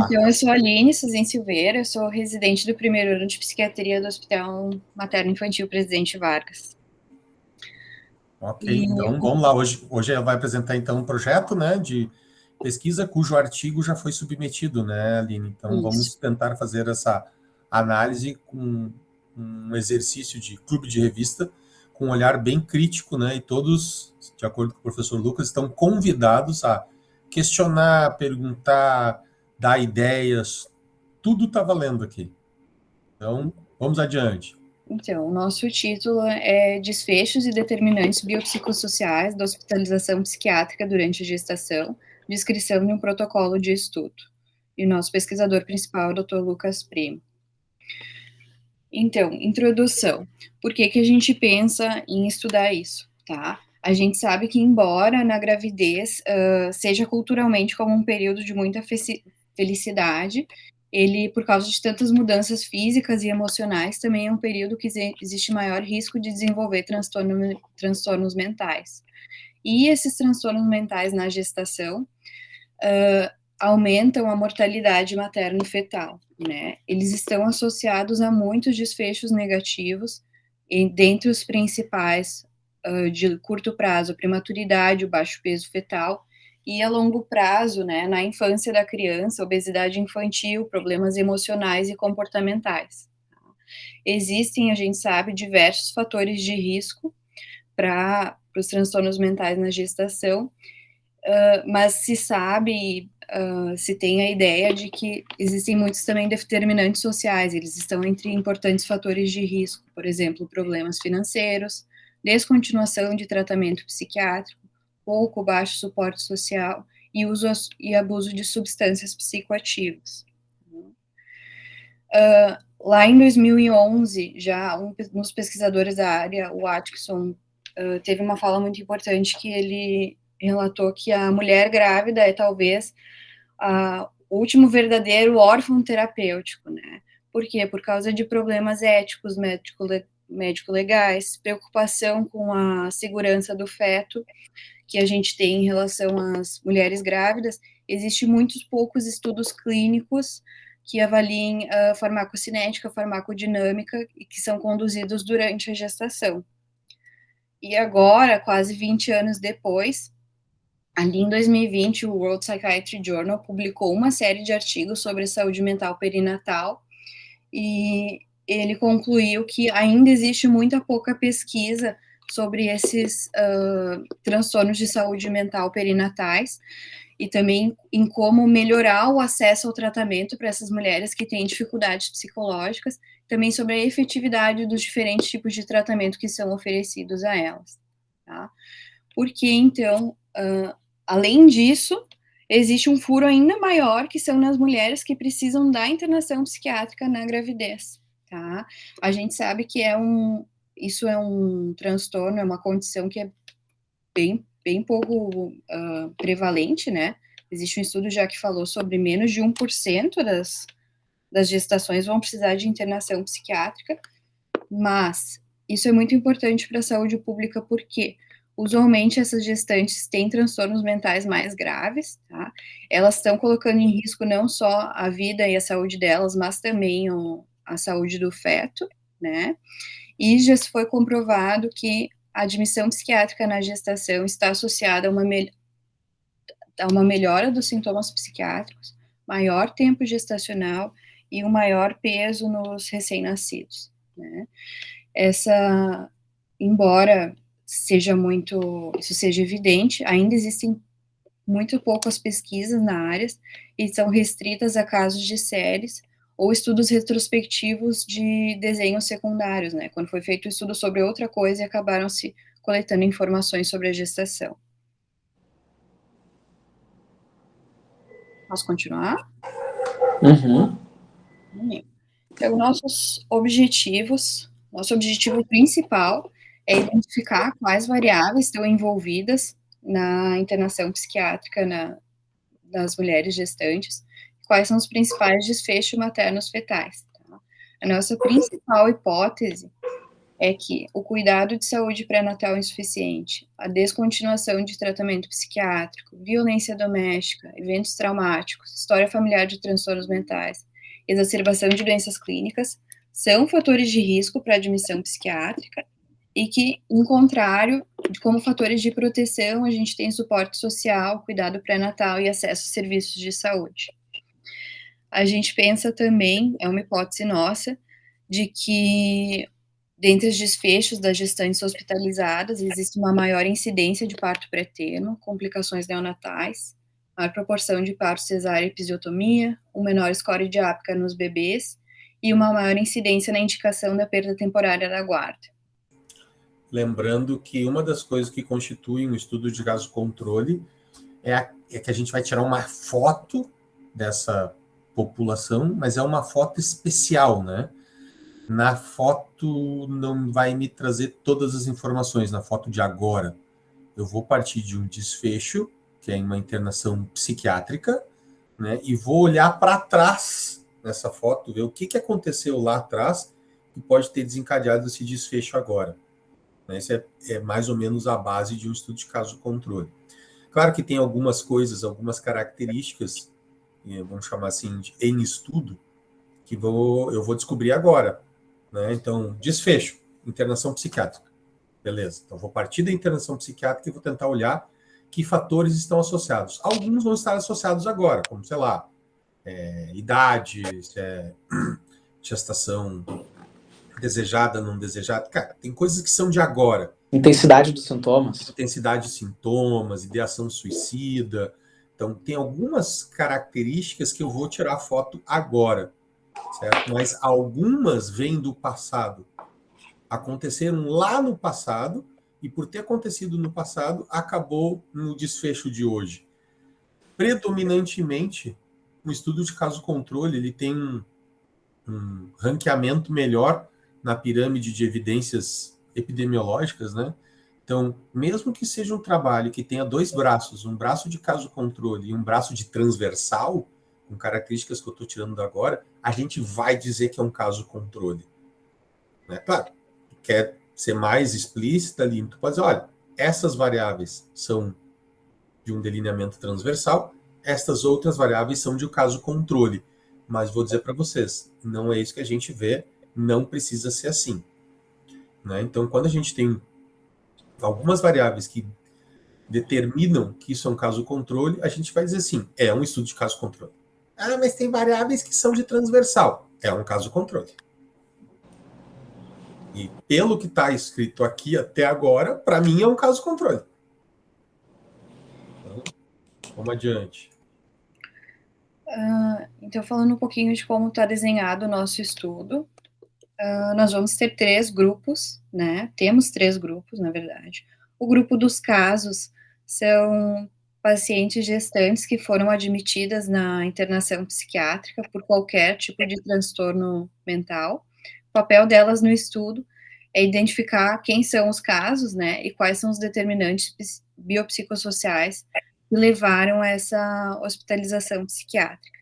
Então, eu sou a Aline Suzin Silveira, eu sou residente do primeiro ano de psiquiatria do Hospital Materno Infantil Presidente Vargas. Ok, então vamos lá. Hoje ela vai apresentar então um projeto, né, de pesquisa cujo artigo já foi submetido, né, Aline? Então vamos tentar fazer essa análise com um exercício de clube de revista, com um olhar bem crítico, né? E todos, de acordo com o professor Lucas, estão convidados a questionar, perguntar, dar ideias. Tudo está valendo aqui. Então, vamos adiante. Então, o nosso título é Desfechos e Determinantes Biopsicossociais da Hospitalização Psiquiátrica durante a Gestação, descrição de um protocolo de estudo. E o nosso pesquisador principal é o Dr. Lucas Primo. Então, introdução. Por que a gente pensa em estudar isso, tá? A gente sabe que, embora na gravidez seja culturalmente como um período de muita felicidade, ele, por causa de tantas mudanças físicas e emocionais, também é um período que existe maior risco de desenvolver transtornos mentais. E esses transtornos mentais na gestação aumentam a mortalidade materno-fetal, né? Eles estão associados a muitos desfechos negativos, e dentre os principais, de curto prazo, a prematuridade, o baixo peso fetal, e a longo prazo, né, na infância da criança, obesidade infantil, problemas emocionais e comportamentais. Existem, a gente sabe, diversos fatores de risco para os transtornos mentais na gestação, mas se sabe, se tem a ideia de que existem muitos também determinantes sociais, eles estão entre importantes fatores de risco, por exemplo, problemas financeiros, descontinuação de tratamento psiquiátrico, pouco baixo suporte social e uso e abuso de substâncias psicoativas. Lá em 2011, já um dos pesquisadores da área, o Atkinson, teve uma fala muito importante que ele relatou que a mulher grávida é talvez o último verdadeiro órfão terapêutico, né? Por quê? Por causa de problemas éticos, médico-legais, preocupação com a segurança do feto que a gente tem em relação às mulheres grávidas. Existem muitos poucos estudos clínicos que avaliem a farmacocinética, farmacodinâmica e que são conduzidos durante a gestação. E agora, quase 20 anos depois, ali em 2020, o World Psychiatry Journal publicou uma série de artigos sobre saúde mental perinatal e ele concluiu que ainda existe muita pouca pesquisa sobre esses transtornos de saúde mental perinatais e também em como melhorar o acesso ao tratamento para essas mulheres que têm dificuldades psicológicas, também sobre a efetividade dos diferentes tipos de tratamento que são oferecidos a elas. Tá? Porque, então, além disso, existe um furo ainda maior, que são nas mulheres que precisam da internação psiquiátrica na gravidez, tá? A gente sabe que isso é um transtorno, é uma condição que é bem pouco prevalente, né? Existe um estudo já que falou sobre menos de 1% das gestações vão precisar de internação psiquiátrica, mas isso é muito importante para a saúde pública, porque usualmente essas gestantes têm transtornos mentais mais graves, tá? Elas estão colocando em risco não só a vida e a saúde delas, mas também a saúde do feto, né? E já se foi comprovado que a admissão psiquiátrica na gestação está associada a uma melhora dos sintomas psiquiátricos, maior tempo gestacional e um maior peso nos recém-nascidos, né? Embora isso seja evidente, ainda existem muito poucas pesquisas na área e são restritas a casos de séries ou estudos retrospectivos de desenhos secundários, né? Quando foi feito um estudo sobre outra coisa e acabaram se coletando informações sobre a gestação. Posso continuar? Uhum. Então, nosso objetivo principal é identificar quais variáveis estão envolvidas na internação psiquiátrica das mulheres gestantes, quais são os principais desfechos maternos fetais. Tá? A nossa principal hipótese é que o cuidado de saúde pré-natal insuficiente, a descontinuação de tratamento psiquiátrico, violência doméstica, eventos traumáticos, história familiar de transtornos mentais, exacerbação de doenças clínicas, são fatores de risco para admissão psiquiátrica e que, em contrário, como fatores de proteção, a gente tem suporte social, cuidado pré-natal e acesso a serviços de saúde. A gente pensa também, é uma hipótese nossa, de que dentre os desfechos das gestantes hospitalizadas, existe uma maior incidência de parto pré-termo, complicações neonatais, maior proporção de parto cesárea e episiotomia, um menor score de APGAR nos bebês e uma maior incidência na indicação da perda temporária da guarda. Lembrando que uma das coisas que constitui um estudo de caso controle é que a gente vai tirar uma foto dessa população, mas é uma foto especial, né? Na foto não vai me trazer todas as informações, na foto de agora. Eu vou partir de um desfecho, que é uma internação psiquiátrica, né, e vou olhar para trás nessa foto, ver o que aconteceu lá atrás que pode ter desencadeado esse desfecho agora. Essa é mais ou menos a base de um estudo de caso controle. Claro que tem algumas coisas, algumas características, vamos chamar assim, em estudo, que eu vou descobrir agora. Né? Então, desfecho, internação psiquiátrica. Beleza, então vou partir da internação psiquiátrica e vou tentar olhar que fatores estão associados. Alguns vão estar associados agora, como, sei lá, idade, gestação desejada, não desejada. Cara, tem coisas que são de agora. Intensidade dos sintomas. Intensidade de sintomas, ideação suicida. Então, tem algumas características que eu vou tirar foto agora. Certo? Mas algumas vêm do passado. Aconteceram lá no passado e por ter acontecido no passado, acabou no desfecho de hoje. Predominantemente, o estudo de caso controle ele tem um ranqueamento melhor na pirâmide de evidências epidemiológicas, né? Então, mesmo que seja um trabalho que tenha dois braços, um braço de caso controle e um braço de transversal, com características que eu estou tirando agora, a gente vai dizer que é um caso controle. Né? Claro, quer ser mais explícita ali, tu pode dizer, olha, essas variáveis são de um delineamento transversal, estas outras variáveis são de um caso controle. Mas vou dizer para vocês, não é isso que a gente vê, não precisa ser assim. Né? Então, quando a gente tem algumas variáveis que determinam que isso é um caso controle, a gente vai dizer assim, é um estudo de caso controle. Ah, mas tem variáveis que são de transversal. É um caso controle. E pelo que está escrito aqui até agora, para mim é um caso controle. Então, vamos adiante. Então, falando um pouquinho de como está desenhado o nosso estudo, nós vamos ter 3 grupos, né? Temos 3 grupos, na verdade. O grupo dos casos são pacientes gestantes que foram admitidas na internação psiquiátrica por qualquer tipo de transtorno mental. O papel delas no estudo é identificar quem são os casos, né, e quais são os determinantes biopsicossociais que levaram a essa hospitalização psiquiátrica.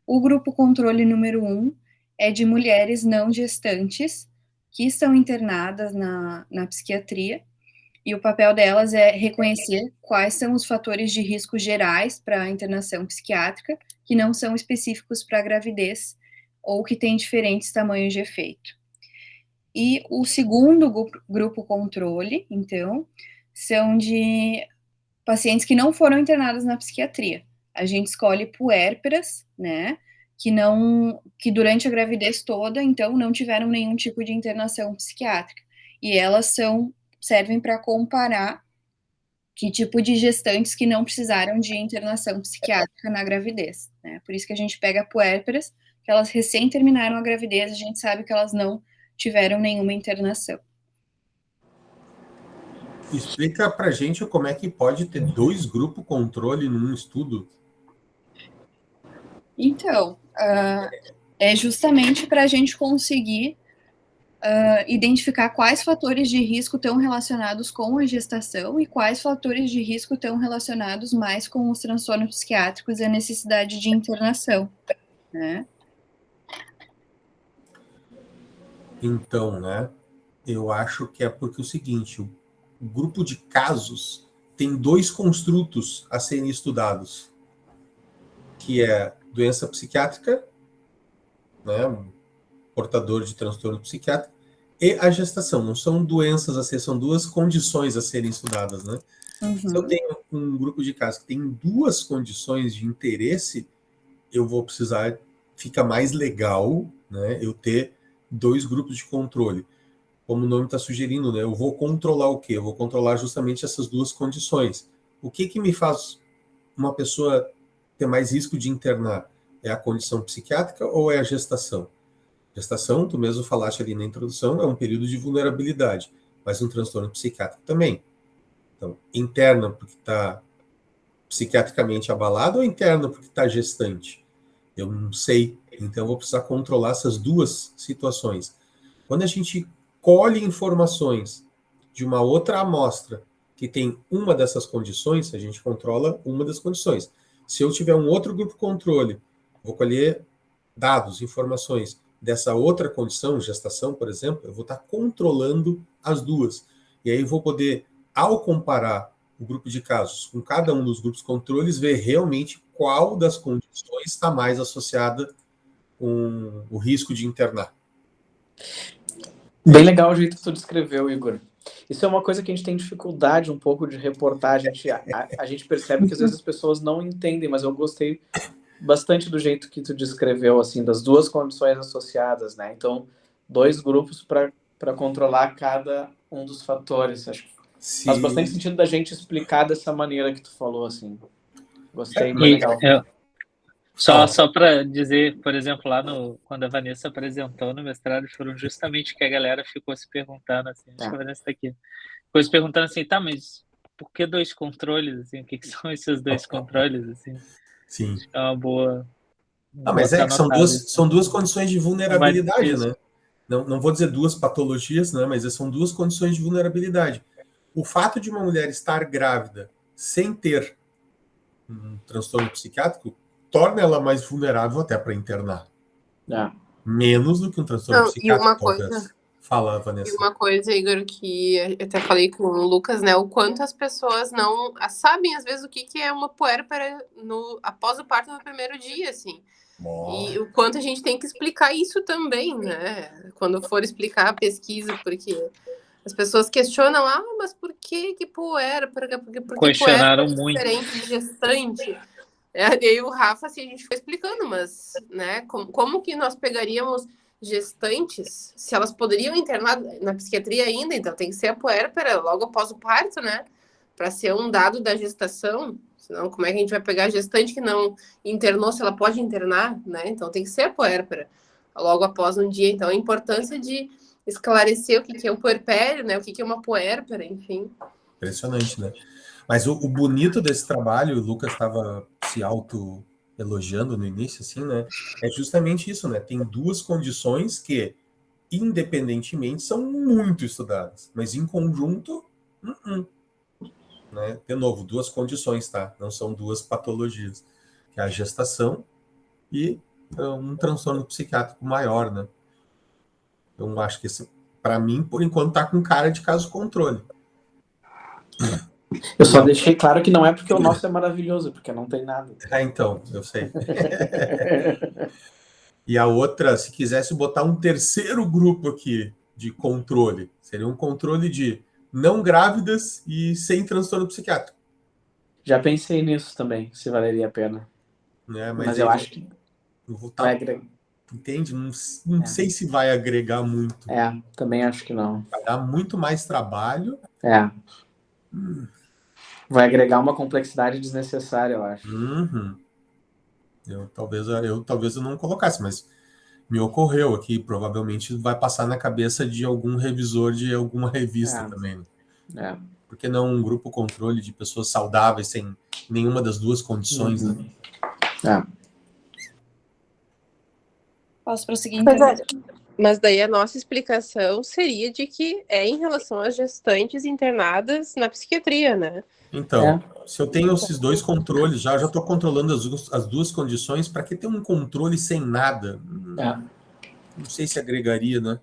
O grupo controle número 1 é de mulheres não gestantes que estão internadas na psiquiatria, e o papel delas é reconhecer quais são os fatores de risco gerais para a internação psiquiátrica que não são específicos para a gravidez ou que têm diferentes tamanhos de efeito. E o segundo grupo controle, então, são de pacientes que não foram internados na psiquiatria. A gente escolhe puérperas, né, que durante a gravidez toda, então, não tiveram nenhum tipo de internação psiquiátrica. E elas servem para comparar que tipo de gestantes que não precisaram de internação psiquiátrica na gravidez, né? Por isso que a gente pega puérperas, que elas recém terminaram a gravidez, a gente sabe que elas não tiveram nenhuma internação. Explica pra gente como é que pode ter 2 grupos controle num estudo. Então, é justamente para a gente conseguir identificar quais fatores de risco estão relacionados com a gestação e quais fatores de risco estão relacionados mais com os transtornos psiquiátricos e a necessidade de internação, né? Então, né? Eu acho que é porque é o seguinte, o grupo de casos tem 2 construtos a serem estudados, que é doença psiquiátrica, né, um portador de transtorno psiquiátrico, e a gestação. Não são doenças a ser, são 2 condições a serem estudadas, né? Se eu tenho um grupo de casos que tem 2 condições de interesse, eu vou precisar, fica mais legal, né, eu ter 2 grupos de controle. Como o nome está sugerindo, né, eu vou controlar o quê? Eu vou controlar justamente essas 2 condições. O que me faz uma pessoa ter mais risco de internar? É a condição psiquiátrica ou é a gestação? Gestação, tu mesmo falaste ali na introdução, é um período de vulnerabilidade, mas um transtorno psiquiátrico também. Então, interna porque está psiquiatricamente abalado ou interna porque está gestante? Eu não sei. Então, eu vou precisar controlar essas 2 situações. Quando a gente colhe informações de uma outra amostra que tem uma dessas condições, a gente controla uma das condições. Se eu tiver um outro grupo controle, vou colher dados, informações dessa outra condição, gestação, por exemplo, eu vou estar controlando as 2. E aí eu vou poder, ao comparar o grupo de casos com cada um dos grupos controles, ver realmente qual das condições está mais associada com o risco de internar. Bem legal o jeito que tu descreveu, Igor. Isso é uma coisa que a gente tem dificuldade um pouco de reportar. A gente percebe que às vezes as pessoas não entendem, mas eu gostei bastante do jeito que tu descreveu, assim, das 2 condições associadas, né? Então, 2 grupos para controlar cada um dos fatores. Acho que faz bastante sentido da gente explicar dessa maneira que tu falou, assim. Gostei, bem legal. Só para dizer, por exemplo, lá quando a Vanessa apresentou no mestrado, foram justamente que a galera ficou se perguntando, assim, acho que a Vanessa está aqui, ficou se perguntando assim, tá, mas por que 2 controles, assim, o que são esses 2 controles, assim? Sim. Acho que é uma boa... mas é que são 2 condições de vulnerabilidade, né? Não vou dizer 2 patologias, né? Mas são 2 condições de vulnerabilidade. O fato de uma mulher estar grávida sem ter um transtorno psiquiátrico torna ela mais vulnerável até para internar. Menos do que um transtorno psiquiátrico. E uma coisa... Fala, Vanessa. E uma coisa, Igor, que eu até falei com o Lucas, né? O quanto as pessoas não sabem, às vezes, o que é uma puérpera após o parto no primeiro dia, assim. E o quanto a gente tem que explicar isso também, né? Quando for explicar a pesquisa, porque as pessoas questionam, mas por que puérpera? Por que questionaram puérpera é muito. diferente de gestante? E aí o Rafa, assim, a gente foi explicando, mas, né? Como que nós pegaríamos gestantes, se elas poderiam internar na psiquiatria ainda, então tem que ser a puérpera logo após o parto, né? Para ser um dado da gestação. Senão, como é que a gente vai pegar a gestante que não internou, se ela pode internar, né? Então tem que ser a puérpera logo após um dia. Então a importância de esclarecer o que é um puerpério, né? O que é uma puérpera, enfim. Impressionante, né? Mas o bonito desse trabalho, o Lucas estava se elogiando no início, assim, né? É justamente isso, né? Tem 2 condições que, independentemente, são muito estudadas, mas em conjunto, né? De novo, 2 condições, tá? Não são 2 patologias, que é a gestação e um transtorno psiquiátrico maior, né? Eu acho que esse, para mim, por enquanto, tá com cara de caso controle. Eu só deixei claro que não é porque o nosso é maravilhoso, porque não tem nada. Então, eu sei. E a outra, se quisesse botar um terceiro grupo aqui de controle, seria um controle de não grávidas e sem transtorno psiquiátrico. Já pensei nisso também, se valeria a pena. Mas eu acho que vai agregar. Entende? Não sei se vai agregar muito. Também acho que não. Vai dar muito mais trabalho. Vai agregar uma complexidade desnecessária, eu acho. Talvez eu não colocasse, mas me ocorreu aqui. Provavelmente vai passar na cabeça de algum revisor de alguma revista também. Por que não um grupo controle de pessoas saudáveis sem nenhuma das 2 condições, né? Posso prosseguir, então? Mas daí a nossa explicação seria de que é em relação às gestantes internadas na psiquiatria, né? Então, se eu tenho esses 2 controles, já estou controlando as 2 condições, para que ter um controle sem nada? Não sei se agregaria, né?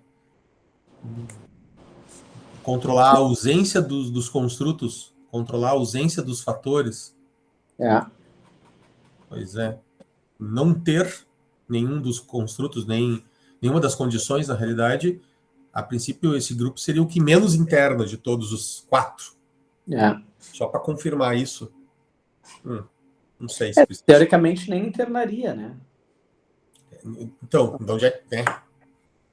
controlar a ausência dos construtos, controlar a ausência dos fatores. Pois é. Não ter nenhum dos construtos, nenhuma das condições, na realidade, a princípio, esse grupo seria o que menos interna de todos os 4. Só para confirmar isso. Não sei se precisa. Teoricamente, nem internaria, né? Então já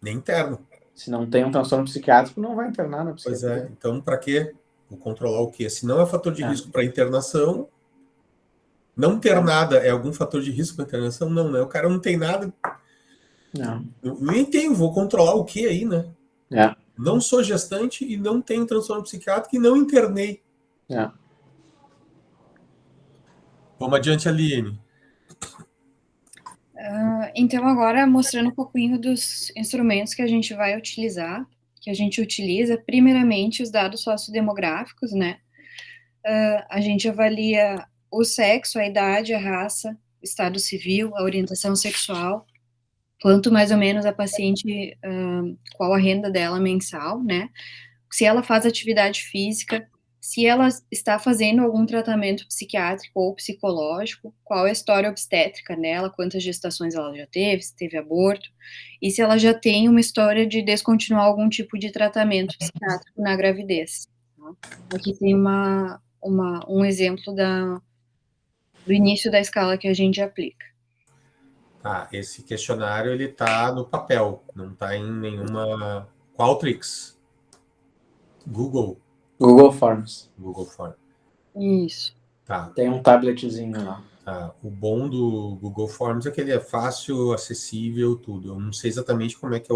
nem interno. Se não tem um transtorno psiquiátrico, não vai internar na psiquiatria. Pois é. Então, para quê? Vou controlar o quê? Se não é fator de risco para internação, não ter nada é algum fator de risco para internação? Não, né? O cara não tem nada. Não. Eu nem tenho, vou controlar o quê aí, né? Não sou gestante e não tenho transtorno psiquiátrico e não internei. Vamos adiante, Aline. Então, agora, mostrando um pouquinho dos instrumentos que a gente vai utilizar, que a gente utiliza, primeiramente, os dados sociodemográficos, né? A gente avalia o sexo, a idade, a raça, o estado civil, a orientação sexual, quanto mais ou menos a paciente, qual a renda dela mensal, né? Se ela faz atividade física, se ela está fazendo algum tratamento psiquiátrico ou psicológico, qual é a história obstétrica nela, quantas gestações ela já teve, se teve aborto, e se ela já tem uma história de descontinuar algum tipo de tratamento psiquiátrico na gravidez. Tá? Aqui tem um exemplo do início da escala que a gente aplica. Esse questionário ele está no papel, não está em nenhuma Qualtrics. Google Forms. Isso. Tem um tabletzinho lá. O bom do Google Forms é que ele é fácil, acessível, tudo. Eu não sei exatamente como é que é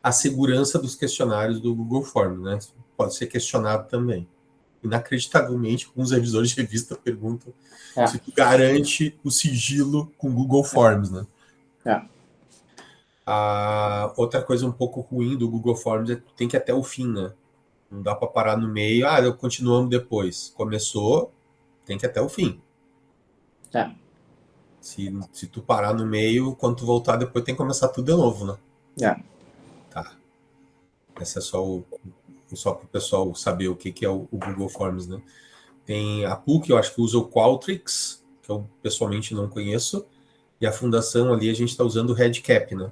a segurança dos questionários do Google Forms, né? Pode ser questionado também. Inacreditavelmente, alguns revisores de revista perguntam se tu garante o sigilo com Google Forms, né? Outra coisa um pouco ruim do Google Forms é que tu tem que ir até o fim, né? Não dá para parar no meio, eu continuamos depois. Começou, tem que ir até o fim. Se tu parar no meio, quando tu voltar depois tem que começar tudo de novo, né? Essa é só para o pessoal saber o que é o Google Forms, né? Tem a PUC, eu acho que usa o Qualtrics, que eu pessoalmente não conheço, e a fundação ali a gente está usando o REDCap, né?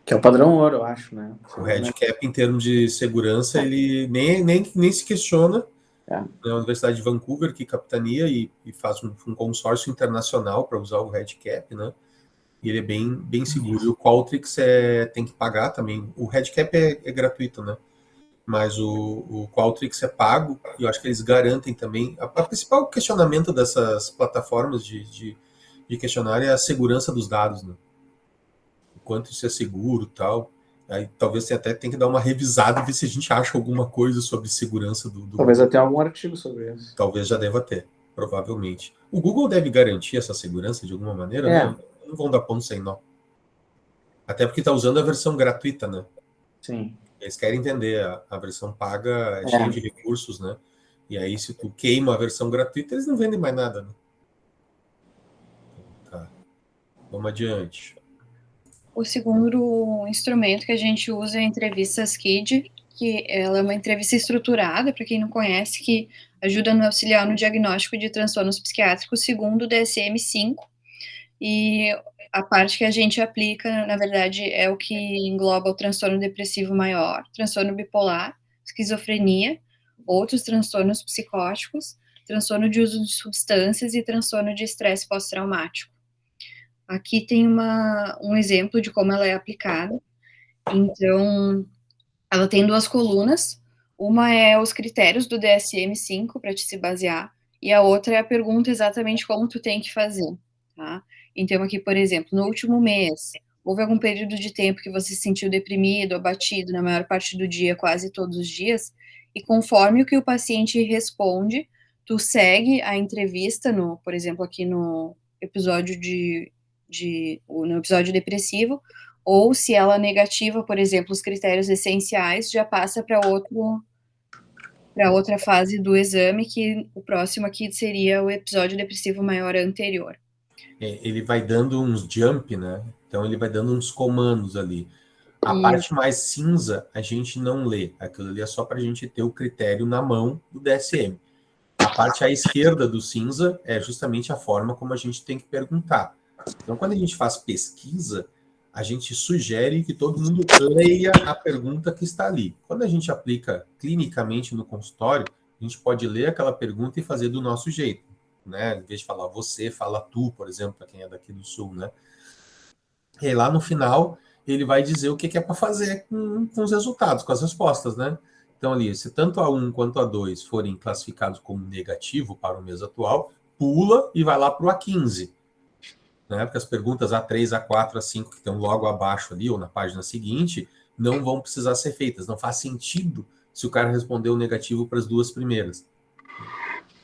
Que é o padrão ouro, eu acho, né? O REDCap, em termos de segurança, ele nem se questiona. É a Universidade de Vancouver que capitania e faz um consórcio internacional para usar o REDCap, né? E ele é bem seguro. E o Qualtrics tem que pagar também. O REDCap é gratuito, né? Mas o Qualtrics é pago, e eu acho que eles garantem também. A principal questionamento dessas plataformas de questionário é a segurança dos dados, né? O quanto isso é seguro e tal. Aí talvez você até tenha que dar uma revisada e ver se a gente acha alguma coisa sobre segurança do Talvez até algum artigo sobre isso. Talvez já deva ter, provavelmente. O Google deve garantir essa segurança de alguma maneira, né? Não vão dar ponto sem nó. Até porque está usando a versão gratuita, né? Sim. Eles querem vender a versão paga, é cheia de recursos, né? E aí, se tu queima a versão gratuita, eles não vendem mais nada, né? Vamos adiante. O segundo instrumento que a gente usa é a entrevista SCID, que ela é uma entrevista estruturada, para quem não conhece, que ajuda a auxiliar no diagnóstico de transtornos psiquiátricos segundo o DSM-5, e a parte que a gente aplica, na verdade, é o que engloba o transtorno depressivo maior, transtorno bipolar, esquizofrenia, outros transtornos psicóticos, transtorno de uso de substâncias e transtorno de estresse pós-traumático. Aqui tem um exemplo de como ela é aplicada. Então, ela tem 2 colunas. Uma é os critérios do DSM-5 para te se basear, e a outra é a pergunta exatamente como tu tem que fazer, tá? Então, aqui, por exemplo, no último mês, houve algum período de tempo que você se sentiu deprimido, abatido na maior parte do dia, quase todos os dias, e conforme o que o paciente responde, tu segue a entrevista, por exemplo, aqui no episódio no episódio depressivo, ou se ela é negativa, por exemplo, os critérios essenciais, já passa para outra fase do exame, que o próximo aqui seria o episódio depressivo maior anterior. Ele vai dando uns jump, né? Então ele vai dando uns comandos ali. A parte mais cinza a gente não lê. Aquilo ali é só para a gente ter o critério na mão do DSM. A parte à esquerda do cinza é justamente a forma como a gente tem que perguntar. Então, quando a gente faz pesquisa, a gente sugere que todo mundo leia a pergunta que está ali. Quando a gente aplica clinicamente no consultório, a gente pode ler aquela pergunta e fazer do nosso jeito, né? Em vez de falar você, fala tu, por exemplo, para quem é daqui do Sul, né? E aí, lá no final, ele vai dizer o que é para fazer com os resultados, com as respostas, né? Então, ali, se tanto A1 quanto A2 forem classificados como negativo para o mês atual, pula e vai lá para o A15. Né? Porque as perguntas A3, A4, A5, que estão logo abaixo ali, ou na página seguinte, não vão precisar ser feitas. Não faz sentido se o cara respondeu negativo para as duas primeiras.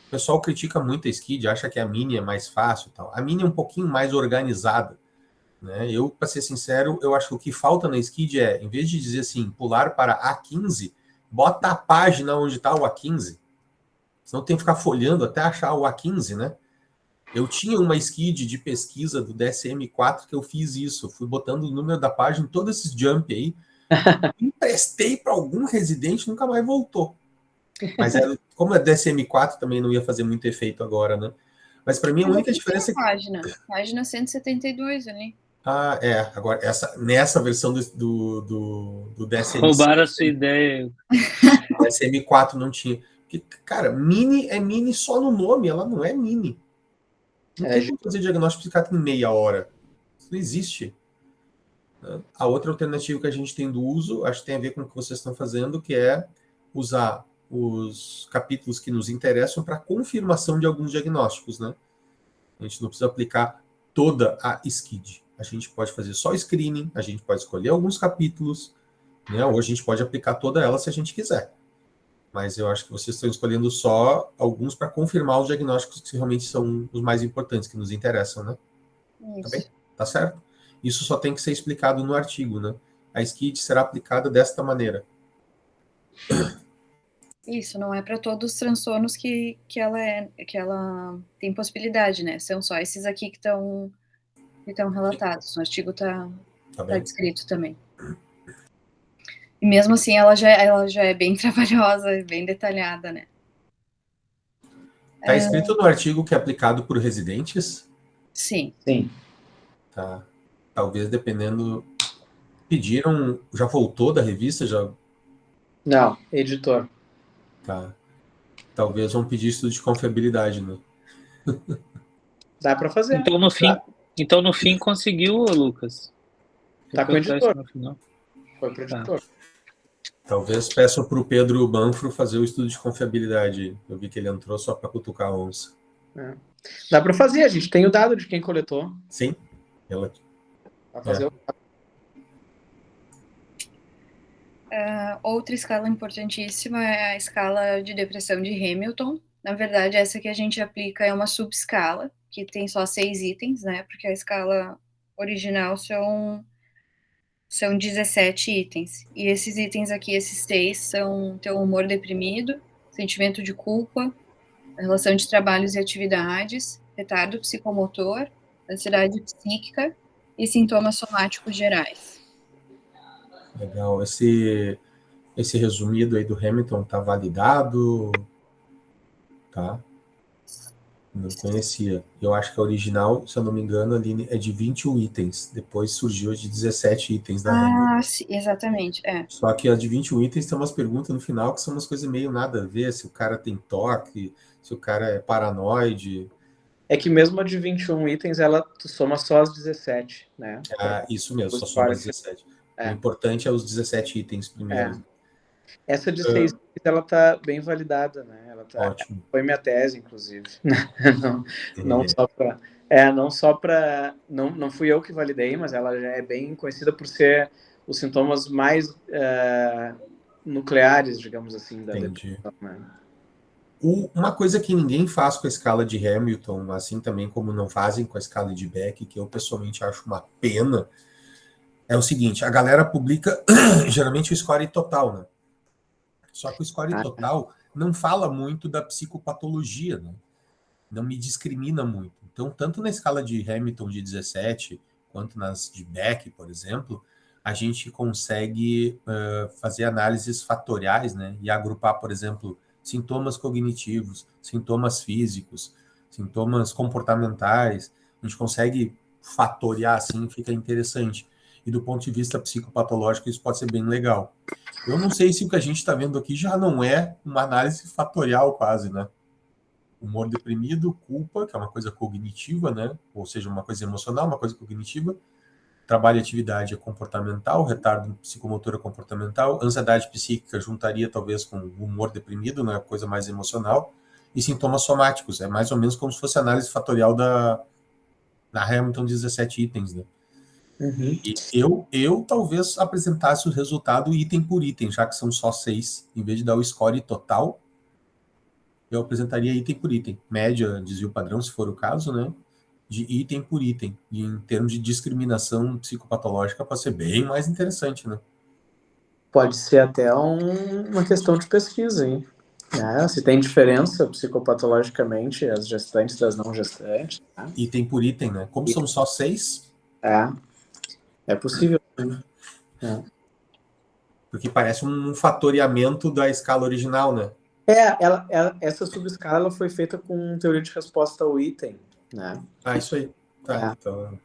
O pessoal critica muito a SCID, acha que a Mini é mais fácil. Tal. A Mini é um pouquinho mais organizada. Né? Eu, para ser sincero, eu acho que o que falta na SCID é, em vez de dizer assim, pular para A15, bota a página onde está o A15. Senão tem que ficar folhando até achar o A15, né? Eu tinha uma SCID de pesquisa do DSM-4 que eu fiz isso. Fui botando o número da página em todos esses jump aí. Emprestei para algum residente, nunca mais voltou. Mas como é DSM-4, também não ia fazer muito efeito agora, né? Mas para mim a única diferença é que... Página 172 ali. Ah, agora, nessa versão do DSM... Roubaram a sua ideia. O DSM-4 não tinha. Porque, cara, Mini é Mini só no nome, ela não é Mini. Não tem como fazer diagnóstico psiquiátrico em meia hora. Isso não existe. A outra alternativa que a gente tem do uso, acho que tem a ver com o que vocês estão fazendo, que é usar os capítulos que nos interessam para confirmação de alguns diagnósticos, né? A gente não precisa aplicar toda a SCID. A gente pode fazer só screening, a gente pode escolher alguns capítulos, né? Ou a gente pode aplicar toda ela se a gente quiser. Mas eu acho que vocês estão escolhendo só alguns para confirmar os diagnósticos que realmente são os mais importantes, que nos interessam, né? Isso. Tá bem? Tá certo? Isso só tem que ser explicado no artigo, né? A SCID será aplicada desta maneira. Isso, não é para todos os transtornos que ela tem possibilidade, né? São só esses aqui que estão relatados. No artigo tá descrito também. E mesmo assim, ela já é bem trabalhosa e bem detalhada, né? Tá escrito no artigo que é aplicado por residentes? Sim. Sim. Tá. Talvez dependendo... Pediram... Já voltou da revista? Já... Não, editor. Tá. Talvez vão pedir estudo de confiabilidade, né? Dá para fazer. Então, no fim, conseguiu, Lucas? Tá com o editor. Foi pro editor. Talvez peçam para o Pedro Banfro fazer o estudo de confiabilidade. Eu vi que ele entrou só para cutucar a onça. Dá para fazer, a gente tem o dado de quem coletou. Sim. Vai fazer Outra escala importantíssima é a escala de depressão de Hamilton. Na verdade, essa que a gente aplica é uma subescala, que tem só 6 itens, né? Porque a escala original são 17 itens. E esses itens aqui, esses 6, são teu humor deprimido, sentimento de culpa, relação de trabalhos e atividades, retardo psicomotor, ansiedade psíquica e sintomas somáticos gerais. Legal. Esse resumido aí do Hamilton tá validado? Tá. Não conhecia. Eu acho que a original, se eu não me engano, ali é de 21 itens. Depois surgiu a de 17 itens da Hamilton. Sim, exatamente. Só que a de 21 itens tem umas perguntas no final que são umas coisas meio nada a ver. Se o cara tem toque, se o cara é paranoide. É que mesmo a de 21 itens, ela soma só as 17, né? Isso mesmo, só soma as 17. O importante é os 17 itens primeiro. Essa de 6 itens, ela tá bem validada, né? Ela tá... Ótimo. Foi minha tese, inclusive. Não só para... Não fui eu que validei, mas ela já é bem conhecida por ser os sintomas mais nucleares, digamos assim, da depressão, né? Uma coisa que ninguém faz com a escala de Hamilton, assim também como não fazem com a escala de Beck, que eu pessoalmente acho uma pena, é o seguinte: a galera publica geralmente o score total, né? Só que o score total não fala muito da psicopatologia, né? Não me discrimina muito. Então, tanto na escala de Hamilton de 17, quanto nas de Beck, por exemplo, a gente consegue fazer análises fatoriais, né? E agrupar, por exemplo, sintomas cognitivos, sintomas físicos, sintomas comportamentais. A gente consegue fatoriar assim, fica interessante. E do ponto de vista psicopatológico, isso pode ser bem legal. Eu não sei se o que a gente está vendo aqui já não é uma análise fatorial quase, né? Humor deprimido, culpa, que é uma coisa cognitiva, né? Ou seja, uma coisa emocional, uma coisa cognitiva. Trabalho e atividade é comportamental, retardo psicomotor é comportamental, ansiedade psíquica juntaria talvez com humor deprimido, né? Coisa mais emocional. E sintomas somáticos, é mais ou menos como se fosse análise fatorial da Hamilton 17 itens, né? Uhum. E eu talvez apresentasse o resultado item por item, já que são só 6. Em vez de dar o score total, eu apresentaria item por item. Média, desvio padrão, se for o caso, né? De item por item. E em termos de discriminação psicopatológica, pode ser bem mais interessante, né? Pode ser até uma questão de pesquisa, hein? Se tem diferença psicopatologicamente as gestantes das não gestantes. Tá? Item por item, né? Como são só 6... É possível. Porque parece um fatoriamento da escala original, né? Essa subescala ela foi feita com teoria de resposta ao item, né? Isso aí. Tá, então...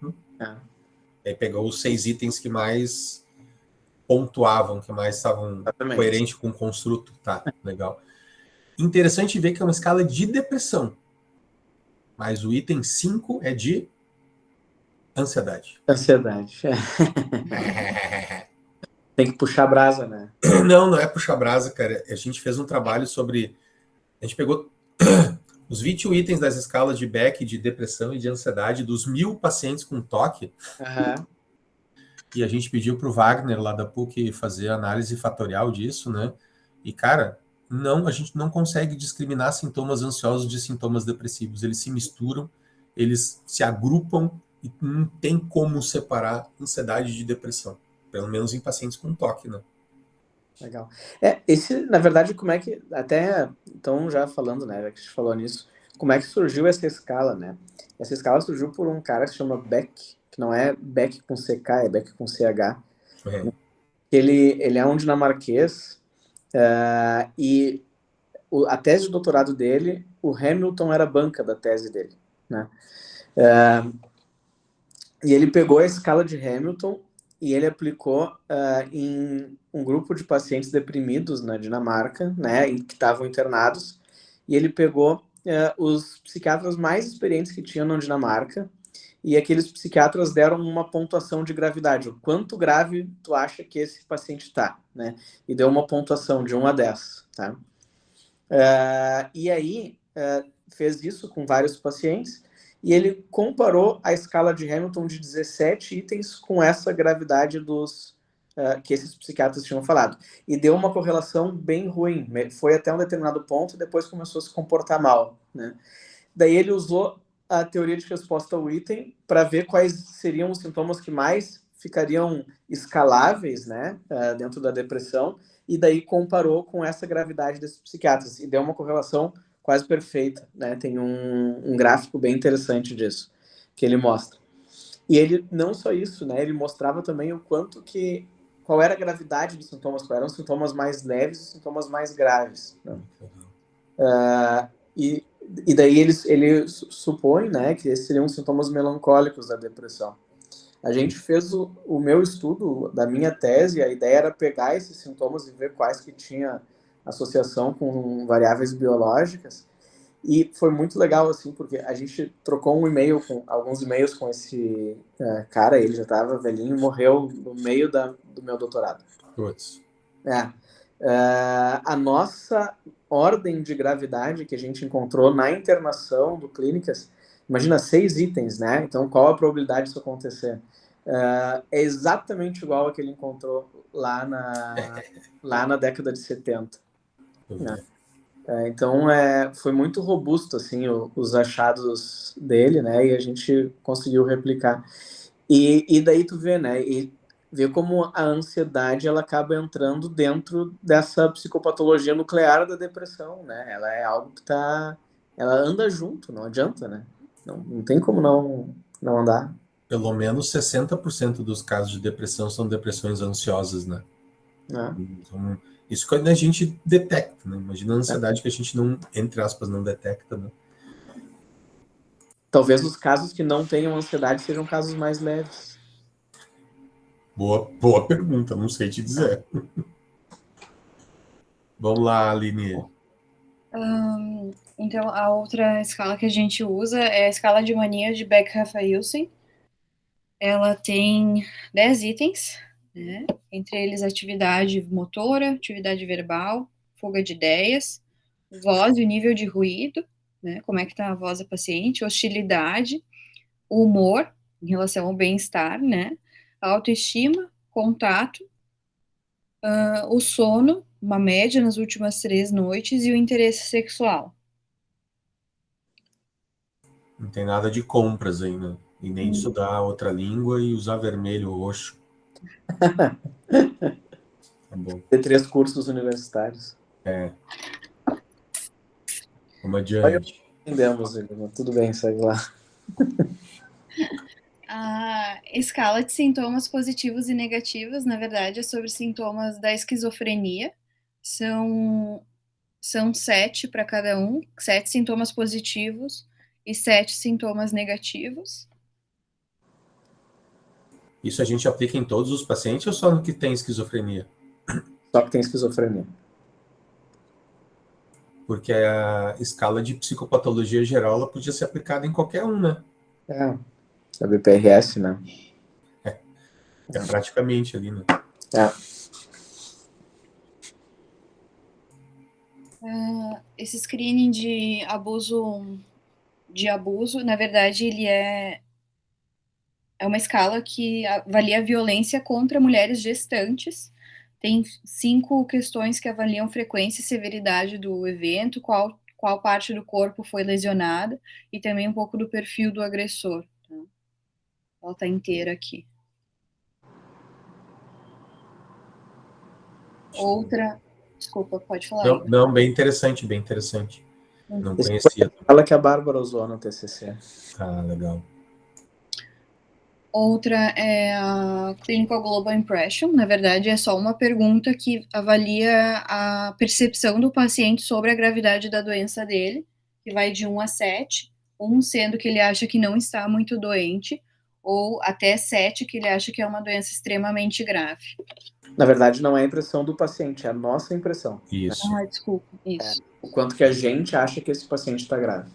Aí pegou os 6 itens que mais pontuavam, que mais estavam coerentes com o construto. Tá, legal. Interessante ver que é uma escala de depressão. Mas o item 5 é de ansiedade. Tem que puxar a brasa, né? Não é puxar a brasa, cara. A gente fez um trabalho sobre... A gente pegou os 21 itens das escalas de Beck, de depressão e de ansiedade dos 1.000 pacientes com TOC. E a gente pediu para o Wagner, lá da PUC, fazer análise fatorial disso, né? E, cara, a gente não consegue discriminar sintomas ansiosos de sintomas depressivos. Eles se misturam, eles se agrupam e não tem como separar ansiedade de depressão. Pelo menos em pacientes com TOC, né? Legal. Na verdade, como é que... Até, então, já falando, né? Já que a gente falou nisso, como é que surgiu essa escala, né? Essa escala surgiu por um cara que se chama Beck, que não é Beck com CK, é Beck com CH. Ele é um dinamarquês e a tese de doutorado dele, o Hamilton era a banca da tese dele, né? E ele pegou a escala de Hamilton e ele aplicou em um grupo de pacientes deprimidos na Dinamarca, né, que estavam internados, e ele pegou os psiquiatras mais experientes que tinham na Dinamarca, e aqueles psiquiatras deram uma pontuação de gravidade, o quanto grave tu acha que esse paciente está, né, e deu uma pontuação de 1 a 10, tá? E aí fez isso com vários pacientes, e ele comparou a escala de Hamilton de 17 itens com essa gravidade que esses psiquiatras tinham falado. E deu uma correlação bem ruim. Foi até um determinado ponto e depois começou a se comportar mal, né? Daí ele usou a teoria de resposta ao item para ver quais seriam os sintomas que mais ficariam escaláveis, né, dentro da depressão, e daí comparou com essa gravidade desses psiquiatras. E deu uma correlação quase perfeita, né? Tem um gráfico bem interessante disso, que ele mostra. E ele, não só isso, né? Ele mostrava também o qual era a gravidade dos sintomas, quais eram os sintomas mais leves e os sintomas mais graves, né? E daí ele supõe, né, que esses seriam os sintomas melancólicos da depressão. A gente fez o meu estudo da minha tese, a ideia era pegar esses sintomas e ver quais que tinha associação com variáveis biológicas, e foi muito legal, assim, porque a gente trocou alguns e-mails com esse cara, ele já estava velhinho, morreu no meio do meu doutorado. A nossa ordem de gravidade que a gente encontrou na internação do Clínicas, imagina 6 itens, né? Então, qual a probabilidade disso acontecer? É exatamente igual a que ele encontrou lá na década de 70. Então, foi muito robusto, assim, os achados dele, né? E a gente conseguiu replicar. E daí tu vê, né? E vê como a ansiedade, ela acaba entrando dentro dessa psicopatologia nuclear da depressão, né? Ela é algo que ela anda junto, não adianta, né? Não tem como não andar. pelo menos 60% dos casos de depressão são depressões ansiosas, né? Então, isso quando a gente detecta, né? Imagina a ansiedade que a gente não, entre aspas, não detecta, né? Talvez os casos que não tenham ansiedade sejam casos mais leves. Boa pergunta, não sei te dizer. Vamos lá, Aline. Então, a outra escala que a gente usa é a escala de mania de Beck-Raphaelson. Ela tem 10 itens, né? Entre eles atividade motora, atividade verbal, fuga de ideias, voz e o nível de ruído, né? Como é que tá a voz da paciente, hostilidade, o humor em relação ao bem-estar, né? A autoestima, contato, o sono, uma média nas últimas 3 noites e o interesse sexual. Não tem nada de compras ainda. E nem de estudar outra língua e usar vermelho ou roxo. Tá bom. Ter 3 cursos universitários. Vamos adiante. Entendemos, Igor. Tudo bem, segue lá. A escala de sintomas positivos e negativos, na verdade, é sobre sintomas da esquizofrenia. São 7 para cada um, 7 sintomas positivos e 7 sintomas negativos. Isso a gente aplica em todos os pacientes ou só no que tem esquizofrenia? Só que tem esquizofrenia. Porque a escala de psicopatologia geral ela podia ser aplicada em qualquer um, né? A BPRS, né? É praticamente ali, né? Esse screening de abuso, na verdade, ele é uma escala que avalia a violência contra mulheres gestantes. Tem 5 questões que avaliam frequência e severidade do evento, qual parte do corpo foi lesionada e também um pouco do perfil do agressor. Tá? Ela está inteira aqui. Outra... Desculpa, pode falar. Não, bem interessante, bem interessante. Não Esse conhecia. ela que a Bárbara usou no TCC. Ah, legal. Outra é a Clinical Global Impression. Na verdade, é só uma pergunta que avalia a percepção do paciente sobre a gravidade da doença dele, que vai de 1 a 7, 1 sendo que ele acha que não está muito doente, ou até 7, que ele acha que é uma doença extremamente grave. Na verdade, não é a impressão do paciente, é a nossa impressão. Isso. Desculpa, isso. O quanto que a gente acha que esse paciente está grave.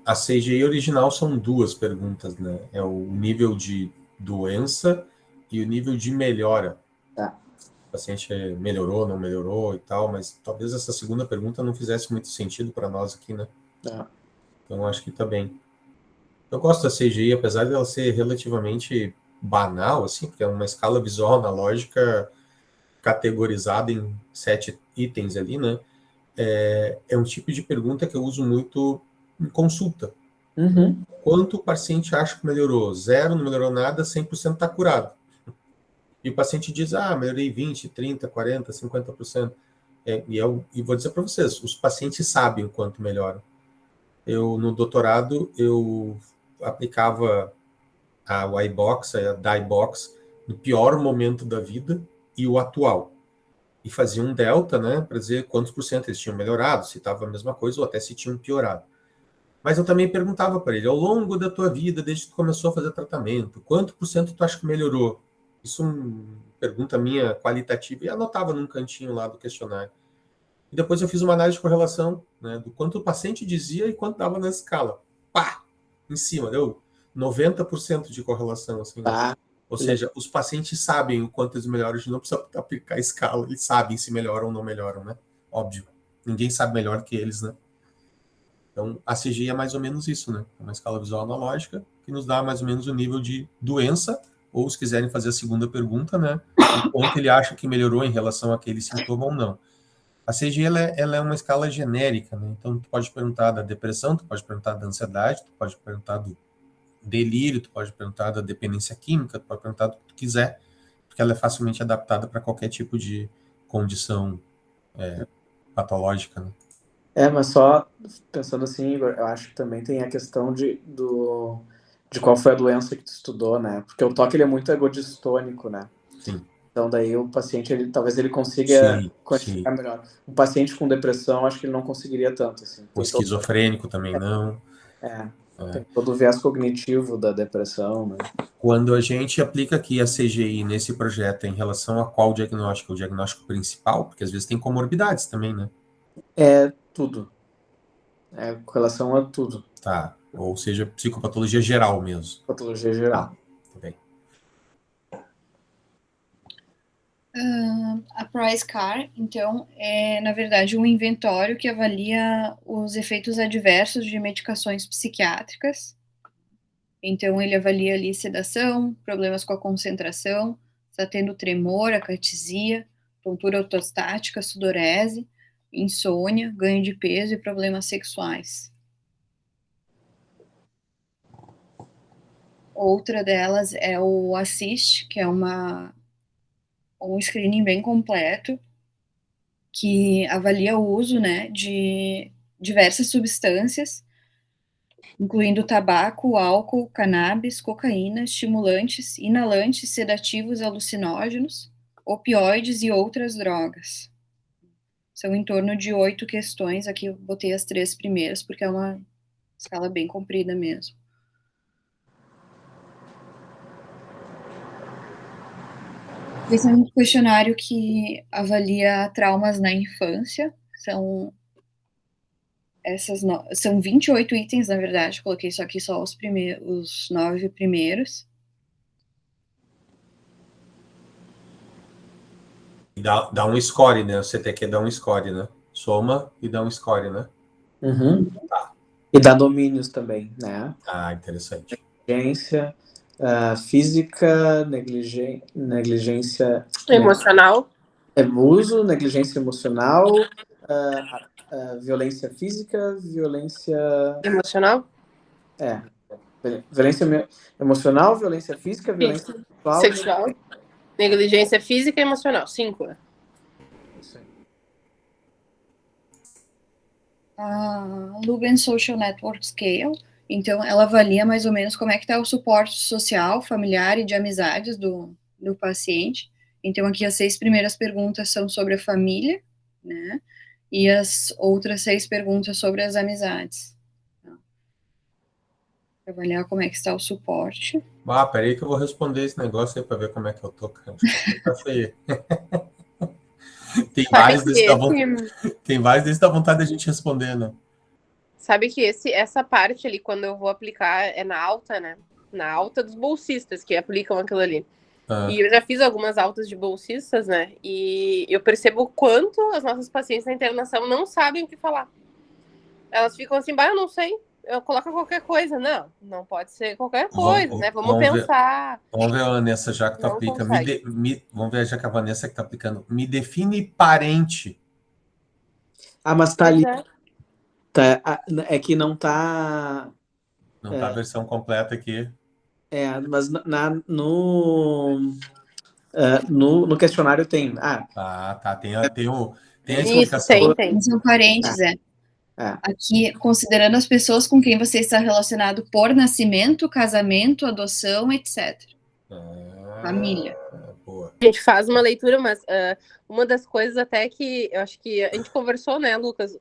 A CGI original são 2 perguntas, né? É o nível de doença e o nível de melhora. O paciente melhorou, não melhorou e tal, mas talvez essa segunda pergunta não fizesse muito sentido para nós aqui, né? Então acho que tá bem. Eu gosto da CGI, apesar dela ser relativamente banal, assim, porque é uma escala visual analógica categorizada em 7 itens ali, né? É um tipo de pergunta que eu uso muito em consulta. Quanto o paciente acha que melhorou? 0, não melhorou nada, 100% está curado. E o paciente diz, melhorei 20, 30, 40, 50%. E vou dizer para vocês, os pacientes sabem o quanto melhoram. No doutorado, eu aplicava a Y-Box, a Die-Box, no pior momento da vida e o atual. E fazia um delta, né, para dizer quantos por cento eles tinham melhorado, se estava a mesma coisa ou até se tinham piorado. Mas eu também perguntava para ele, ao longo da tua vida, desde que tu começou a fazer tratamento, quanto por cento tu acha que melhorou? Isso é uma pergunta minha qualitativa, e anotava num cantinho lá do questionário. E depois eu fiz uma análise de correlação, né, do quanto o paciente dizia e quanto dava na escala. Pá! Em cima, deu 90% de correlação. Assim, né? Ou seja, os pacientes sabem o quanto eles melhoram, a gente não precisa aplicar a escala, eles sabem se melhoram ou não melhoram, né? Óbvio. Ninguém sabe melhor que eles, né? Então, a CGI é mais ou menos isso, né? É uma escala visual analógica que nos dá mais ou menos o nível de doença, ou se quiserem fazer a segunda pergunta, né? O quanto ele acha que melhorou em relação àquele sintoma ou não. A CGI ela é uma escala genérica, né? Então, tu pode perguntar da depressão, tu pode perguntar da ansiedade, tu pode perguntar do delírio, tu pode perguntar da dependência química, tu pode perguntar do que tu quiser, porque ela é facilmente adaptada para qualquer tipo de condição patológica, né? Mas só pensando assim, Igor, eu acho que também tem a questão de de qual foi a doença que tu estudou, né? Porque o toque ele é muito egodistônico, né? Sim. Então daí o paciente, talvez ele consiga Sim. quantificar melhor. Um paciente com depressão, acho que ele não conseguiria tanto, assim. O esquizofrênico também não. Tem todo o viés cognitivo da depressão, né? Quando a gente aplica aqui a CGI nesse projeto em relação a qual diagnóstico? O diagnóstico principal? Porque às vezes tem comorbidades também, né? É tudo. É com relação a tudo. Tá. Ou seja, psicopatologia geral mesmo. Patologia geral. Tá bem. A PRICE-CAR, então, é, na verdade, um inventório que avalia os efeitos adversos de medicações psiquiátricas. Então, ele avalia ali sedação, problemas com a concentração, está tendo tremor, acatesia, tontura ortostática, sudorese, insônia, ganho de peso e problemas sexuais. Outra delas é o ASSIST, que é um screening bem completo, que avalia o uso, né, de diversas substâncias, incluindo tabaco, álcool, cannabis, cocaína, estimulantes, inalantes, sedativos, alucinógenos, opioides e outras drogas. São em torno de 8 questões, aqui eu botei as 3 primeiras, porque é uma escala bem comprida mesmo. Esse é um questionário que avalia traumas na infância, são 28 itens, na verdade, coloquei só aqui só os 9 primeiros. Dá um score, né? O CTQ dá um score, né? Soma e dá um score, né? Uhum. Tá. E dá domínios também, né? Ah, interessante. Negligência física, negligência... Emocional. Abuso, negligência emocional, violência física, violência... Emocional? Violência emocional, violência física, violência sexual. Negligência física e emocional. 5. Isso aí. A Luben Social Network Scale, então ela avalia mais ou menos como é que está o suporte social, familiar e de amizades do paciente. Então aqui as 6 primeiras perguntas são sobre a família, né? E as outras 6 perguntas sobre as amizades. Para avaliar como é que está o suporte. Ah, peraí que eu vou responder esse negócio aí para ver como é que eu tô, cara. Tá feio. Tem vários desses da vontade da gente responder, né? Sabe que essa parte ali, quando eu vou aplicar, é na alta, né? Na alta dos bolsistas que aplicam aquilo ali. E eu já fiz algumas altas de bolsistas, né? E eu percebo o quanto as nossas pacientes na internação não sabem o que falar. Elas ficam assim, eu não sei. Eu coloco qualquer coisa. Não pode ser qualquer coisa, né? Vamos pensar. Vamos ver a Vanessa, já que tu aplica. Vamos ver já que a Vanessa que tá aplicando. Me define parente. Ah, mas tá ali. Tá, é que não tá... Não tá a versão completa aqui. Mas no questionário tem. Tá. Tem a explicação. Isso, tem. São parentes, Aqui, considerando as pessoas com quem você está relacionado por nascimento, casamento, adoção, etc. Família. Boa. A gente faz uma leitura, mas uma das coisas até que eu acho que a gente conversou, né, Lucas,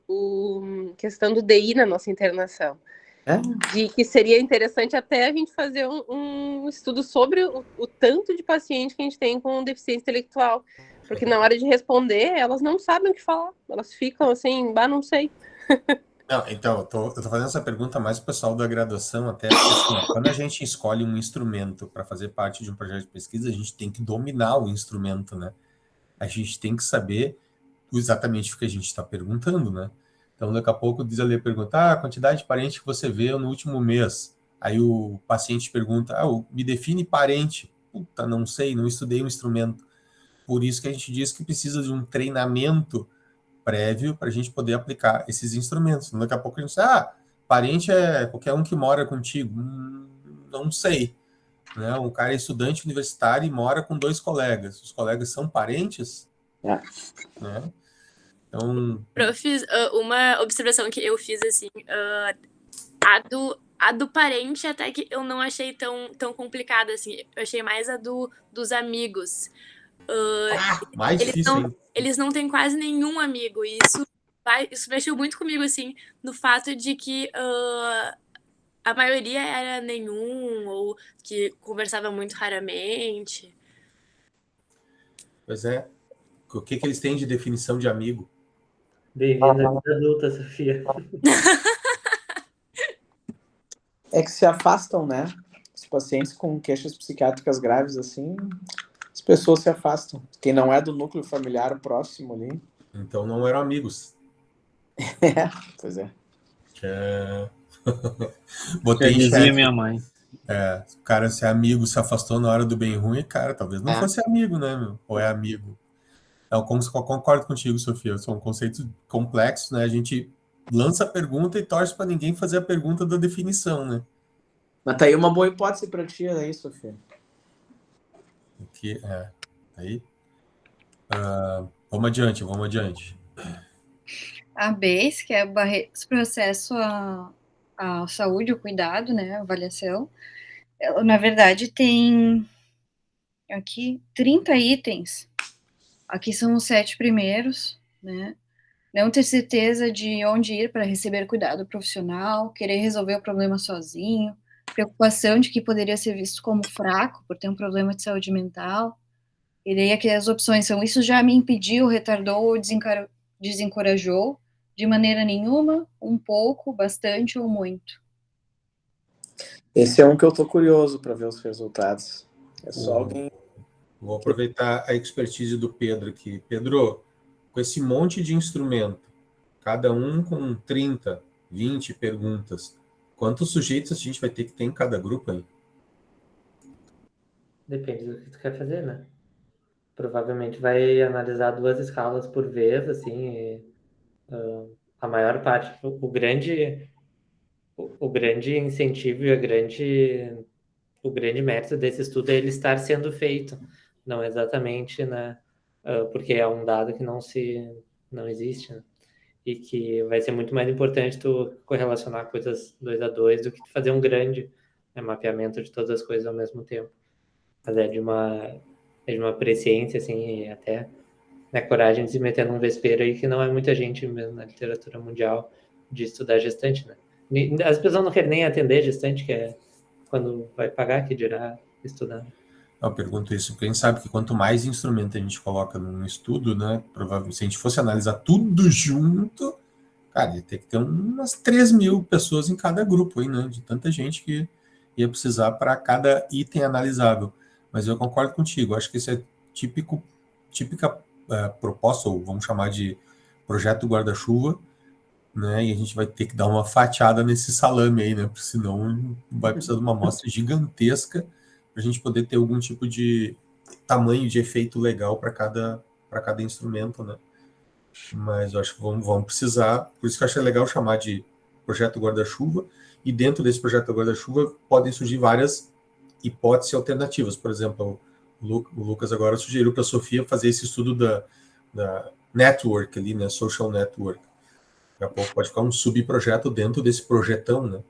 questão do DI na nossa internação. De que seria interessante até a gente fazer um estudo sobre o tanto de paciente que a gente tem com deficiência intelectual. Porque na hora de responder, elas não sabem o que falar. Elas ficam assim, não sei. Não, então, eu tô fazendo essa pergunta mais pro pessoal da graduação, até porque assim, quando a gente escolhe um instrumento para fazer parte de um projeto de pesquisa, a gente tem que dominar o instrumento, né? A gente tem que saber exatamente o que a gente está perguntando, né? Então, daqui a pouco diz ali a pergunta, a quantidade de parentes que você vê no último mês. Aí o paciente pergunta, me define parente. Puta, não sei, não estudei o instrumento. Por isso que a gente diz que precisa de um treinamento prévio para a gente poder aplicar esses instrumentos. Daqui a pouco a gente diz, parente é qualquer um que mora contigo. Não sei. Né? Um cara é estudante universitário e mora com 2 colegas. Os colegas são parentes? Né? Então... Prof, uma observação que eu fiz, assim, A do parente até que eu não achei tão complicada, assim. Eu achei mais a dos amigos. Mais difícil, hein? Eles não têm quase nenhum amigo. E isso mexeu muito comigo, assim, no fato de que a maioria era nenhum, ou que conversava muito raramente. Pois é. O que eles têm de definição de amigo? Bem-vinda à vida adulta, Sofia. É que se afastam, né? Os pacientes com queixas psiquiátricas graves, assim, as pessoas se afastam. Quem não é do núcleo familiar próximo ali. Então não eram amigos. Pois é. Botei Já em dizia chat. minha mãe. O cara ser amigo se afastou na hora do bem ruim, cara, talvez não fosse amigo, né, meu? Ou é amigo. Então, concordo contigo, Sofia. São conceitos complexos, né? A gente lança a pergunta e torce para ninguém fazer a pergunta da definição, né? Mas tá aí uma boa hipótese para ti, aí, Sofia. Aí. Vamos adiante. A BASE, que é Barreiras para o Acesso à Saúde, ao Cuidado, né, avaliação, ela, na verdade, tem aqui 30 itens. Aqui são os 7 primeiros, né? Não ter certeza de onde ir para receber cuidado profissional, querer resolver o problema sozinho, preocupação de que poderia ser visto como fraco por ter um problema de saúde mental. E daí aqui as opções são: isso já me impediu, retardou ou desencorajou? De maneira nenhuma, um pouco, bastante ou muito. Esse é um que eu tô curioso para ver os resultados. É só alguém... Vou aproveitar a expertise do Pedro aqui. Pedro, com esse monte de instrumento, cada um com 30, 20 perguntas, quantos sujeitos a gente vai ter que ter em cada grupo aí? Depende do que tu quer fazer, né? Provavelmente vai analisar 2 escalas por vez, assim, a maior parte, o grande incentivo e o grande mérito desse estudo é ele estar sendo feito, não exatamente, né, porque é um dado que não existe, né? E que vai ser muito mais importante tu correlacionar coisas 2 a 2 do que tu fazer um grande, né, mapeamento de todas as coisas ao mesmo tempo. Mas é de uma presciência, assim, e até né, coragem de se meter num vespeiro aí que não é muita gente mesmo na literatura mundial de estudar gestante, né? As pessoas não querem nem atender gestante, que é quando vai pagar que dirá estudar. Eu pergunto isso porque a gente sabe que quanto mais instrumento a gente coloca num estudo, né, provavelmente se a gente fosse analisar tudo junto, cara, ia ter que ter umas 3.000 pessoas em cada grupo aí, né, de tanta gente que ia precisar para cada item analisável. Mas eu concordo contigo, acho que isso é típica proposta, ou vamos chamar de projeto guarda-chuva, né, e a gente vai ter que dar uma fatiada nesse salame aí, né, porque senão vai precisar de uma amostra gigantesca para a gente poder ter algum tipo de tamanho de efeito legal para cada instrumento, né. Mas eu acho que vamos precisar, por isso que eu achei legal chamar de projeto guarda-chuva, e dentro desse projeto guarda-chuva podem surgir várias hipóteses alternativas. Por exemplo, o Lucas agora sugeriu para a Sofia fazer esse estudo da network ali, né, social network. Daqui a pouco pode ficar um subprojeto dentro desse projetão, né?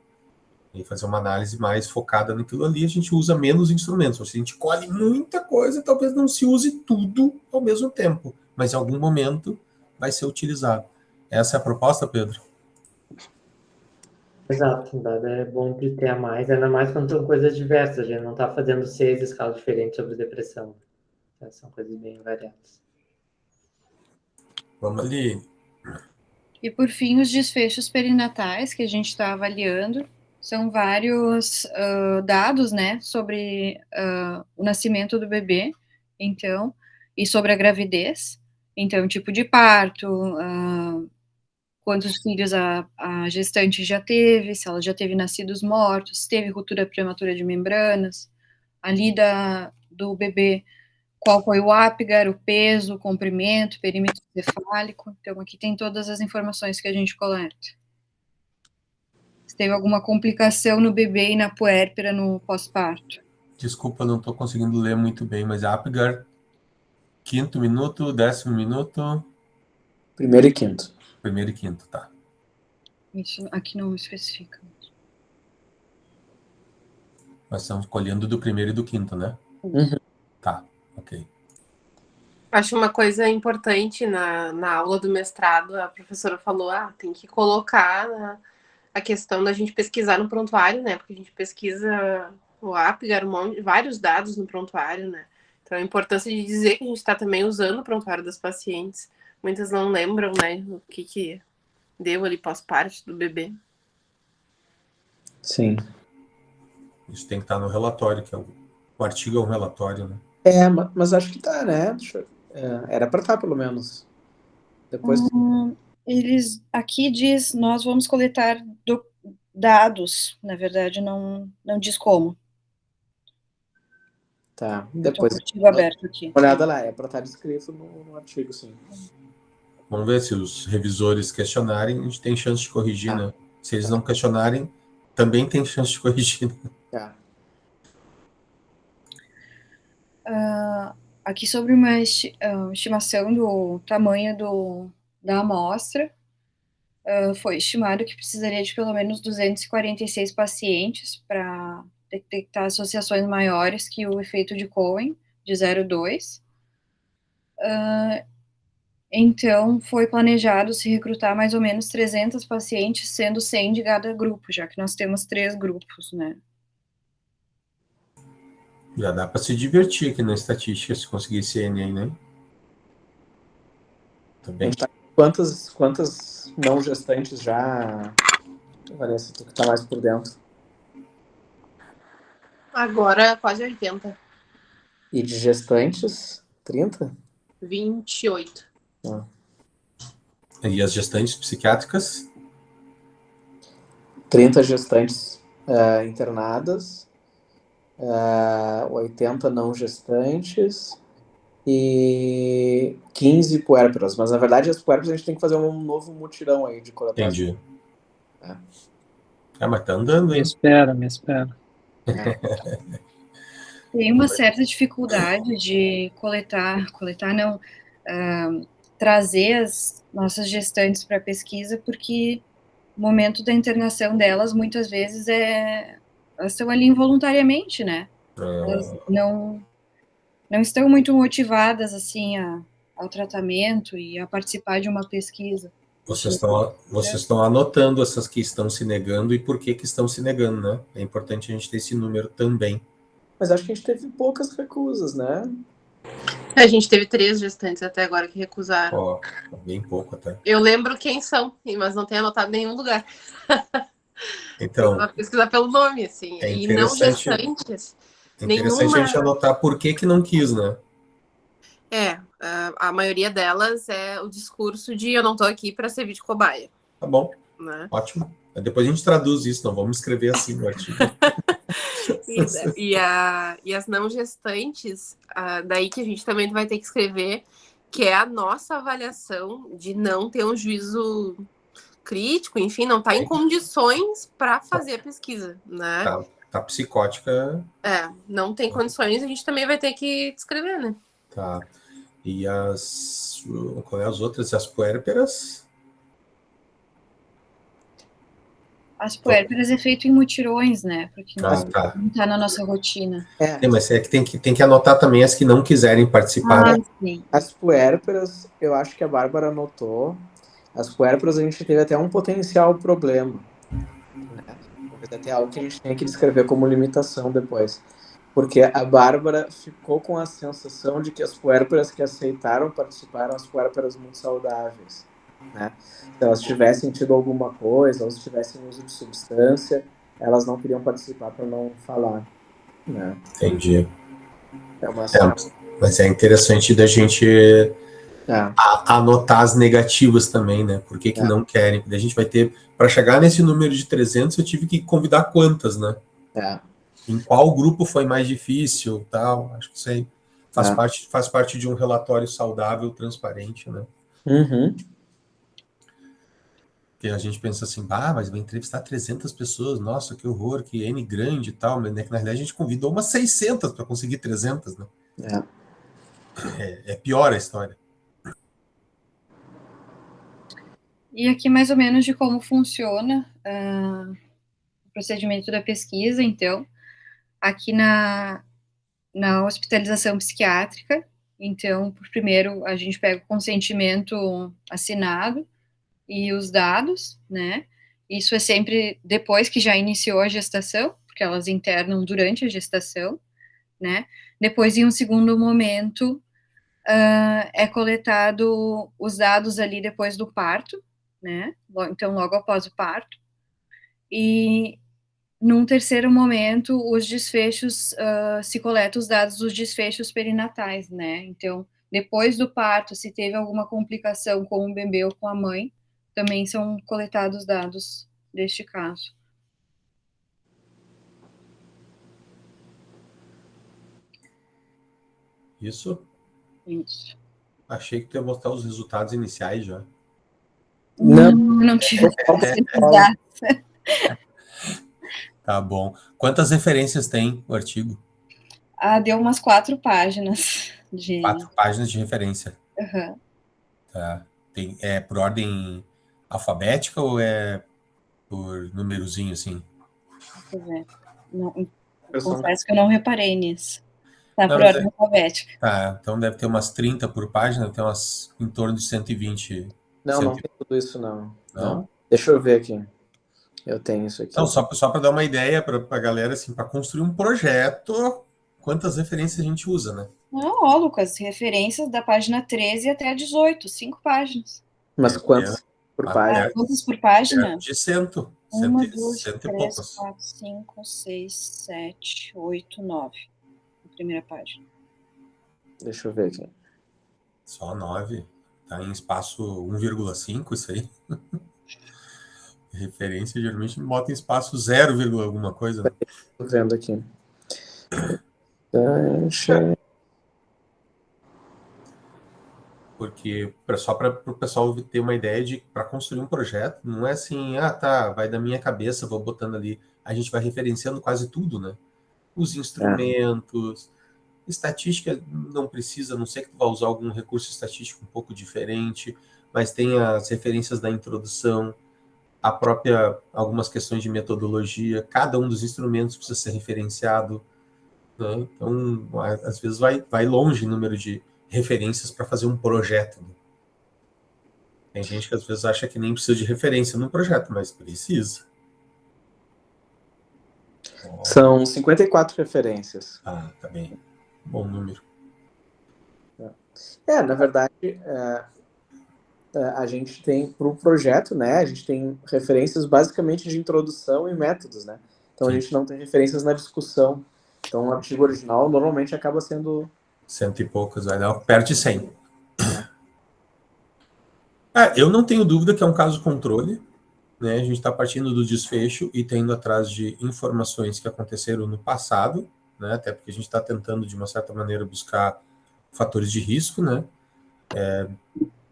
E fazer uma análise mais focada naquilo ali, a gente usa menos instrumentos. Se a gente colhe muita coisa, talvez não se use tudo ao mesmo tempo, mas em algum momento vai ser utilizado. Essa é a proposta, Pedro? Exato, dado é bom de ter a mais, ainda mais quando são coisas diversas, a gente não está fazendo 6 escalas diferentes sobre depressão. São coisas bem variadas. Vamos ali. E por fim, os desfechos perinatais que a gente está avaliando são vários dados, né, sobre o nascimento do bebê, então, e sobre a gravidez, então, tipo de parto, quantos filhos a gestante já teve, se ela já teve nascidos mortos, se teve ruptura prematura de membranas, ali do bebê, qual foi o ápigar, o peso, o comprimento, perímetro cefálico. Então, aqui tem todas as informações que a gente coleta. Se teve alguma complicação no bebê e na puérpera no pós-parto. Desculpa, não estou conseguindo ler muito bem, mas ápigar, 5º minuto, 10º minuto... 1º e 5º. 1º e 5º, tá. Isso aqui não especifica. Nós estamos colhendo do primeiro e do quinto, né? Uhum. Tá, ok. Acho uma coisa importante na aula do mestrado, a professora falou, tem que colocar a questão da gente pesquisar no prontuário, né? Porque a gente pesquisa o Apgar, vários dados no prontuário, né? Então a importância de dizer que a gente está também usando o prontuário das pacientes. Muitas não lembram, né? O que deu ali pós-parto do bebê. Sim. Isso tem que estar no relatório, que o artigo é um relatório, né? Mas acho que tá, né? Era para estar, pelo menos. Depois. Eles aqui diz, nós vamos coletar dados, na verdade não diz como. Tá. Eu tô Depois. com o artigo aberto aqui. Uma olhada lá, é para estar descrito no artigo, sim. Vamos ver se os revisores questionarem, a gente tem chance de corrigir, né? Se eles não questionarem, também tem chance de corrigir. Tá. Aqui sobre uma estimação do tamanho da amostra, foi estimado que precisaria de pelo menos 246 pacientes para detectar associações maiores que o efeito de Cohen, de 0,2. Então, foi planejado se recrutar mais ou menos 300 pacientes, sendo 100 de cada grupo, já que nós temos 3 grupos, né? Já dá para se divertir aqui na estatística, se conseguir esse N aí, né? Também. Quantas não gestantes já, Vanessa, tu que tá mais por dentro? Agora quase 80. E de gestantes, 30? 28. E as gestantes psiquiátricas? 30 gestantes internadas, 80 não gestantes e 15 puérperas. Mas, na verdade, as puérperas a gente tem que fazer um novo mutirão aí de coletagem. Entendi. Mas tá andando, hein? Me espera. Tem uma certa dificuldade de trazer as nossas gestantes para pesquisa, porque o momento da internação delas, muitas vezes, elas estão ali involuntariamente, né? Elas não estão muito motivadas, assim, ao tratamento e a participar de uma pesquisa. Vocês estão anotando essas que estão se negando e por que estão se negando, né? É importante a gente ter esse número também. Mas acho que a gente teve poucas recusas, né? A gente teve 3 gestantes até agora que recusaram. Bem pouco até. Eu lembro quem são, mas não tenho anotado em nenhum lugar. Então, tem que pesquisar pelo nome, assim. E não gestantes. É interessante a gente anotar por que não quis, né? A maioria delas é o discurso de eu não tô aqui para servir de cobaia. Tá bom, né? Ótimo. Depois a gente traduz isso, não vamos escrever assim no artigo. E as não gestantes, daí que a gente também vai ter que escrever, que é a nossa avaliação de não ter um juízo crítico, enfim, não tá em condições para fazer a pesquisa, né? Tá psicótica. Não tem condições, a gente também vai ter que descrever, né? Tá. E qual é as outras? As puérperas? As puérperas é feito em mutirões, né? Porque não tá na nossa rotina. Mas é que tem que anotar também as que não quiserem participar. Sim. As puérperas, eu acho que a Bárbara anotou. As puérperas a gente teve até um potencial problema. Né? Até algo que a gente tem que descrever como limitação depois. Porque a Bárbara ficou com a sensação de que as puérperas que aceitaram participar eram as puérperas muito saudáveis. Né? Se elas tivessem tido alguma coisa, ou se tivessem uso de substância, elas não queriam participar para não falar. Né? Entendi. Mas é interessante da gente anotar as negativas também, né? Por que não querem? Porque a gente vai ter, para chegar nesse número de 300, eu tive que convidar quantas, né? Em qual grupo foi mais difícil, tal. Acho que isso aí faz parte de um relatório saudável, transparente, né? Uhum. Porque a gente pensa assim, mas vai entrevistar 300 pessoas, nossa, que horror, que N grande e tal, mas na realidade a gente convidou umas 600 para conseguir 300, né? É pior a história. E aqui mais ou menos de como funciona o procedimento da pesquisa, então. aqui na hospitalização psiquiátrica. Então, primeiro, a gente pega o consentimento assinado e os dados, né? Isso é sempre depois que já iniciou a gestação, porque elas internam durante a gestação, né? Depois, em um segundo momento, é coletado os dados ali depois do parto, né? Então, logo após o parto. E num terceiro momento, os desfechos, se coleta os dados dos desfechos perinatais, né? Então, depois do parto, se teve alguma complicação com o bebê ou com a mãe, também são coletados dados deste caso. Isso? Isso. Achei que tu ia mostrar os resultados iniciais já. Não tive oportunidade. Tá bom. Quantas referências tem o artigo? Deu umas 4 páginas. 4 páginas de referência. Uhum. Tá. É por ordem alfabética ou é por númerozinho, assim? Pois é. Confesso que eu não reparei nisso. Tá, Não, por ordem alfabética. Tá, então deve ter umas 30 por página, tem umas em torno de 120. Não tem tudo isso, não. Não? Deixa eu ver aqui. Eu tenho isso aqui. Não, só para dar uma ideia para a galera, assim, para construir um projeto, quantas referências a gente usa, né? Não, Lucas, referências da página 13 até a 18, 5 páginas. Mas quantas por página? Quantas por página? De 100. 1, 100 2, e 3, poucas. 4, 5, 6, 7, 8, 9. A primeira página. Deixa eu ver aqui. Só 9. Tá em espaço 1,5 isso aí. Referência geralmente bota em espaço 0, alguma coisa. Né? Tô vendo aqui. Porque só para o pessoal ter uma ideia de para construir um projeto, não é assim, tá, vai da minha cabeça, vou botando ali. A gente vai referenciando quase tudo, né? Os instrumentos, estatística não precisa, a não sei que tu vai usar algum recurso estatístico um pouco diferente, mas tem as referências da introdução, algumas questões de metodologia, cada um dos instrumentos precisa ser referenciado, né? Então, às vezes vai longe o número de referências para fazer um projeto. Né? Tem gente que às vezes acha que nem precisa de referência no projeto, mas precisa. São 54 referências. Tá bem. Bom número. Na verdade, a gente tem, para o projeto, né, a gente tem referências basicamente de introdução e métodos, né? Então, a gente não tem referências na discussão. Então, o artigo original normalmente acaba sendo... 100 e poucos, vai dar perto de 100. Eu não tenho dúvida que é um caso controle, né? A gente está partindo do desfecho e tendo atrás de informações que aconteceram no passado, né? Até porque a gente está tentando, de uma certa maneira, buscar fatores de risco, né?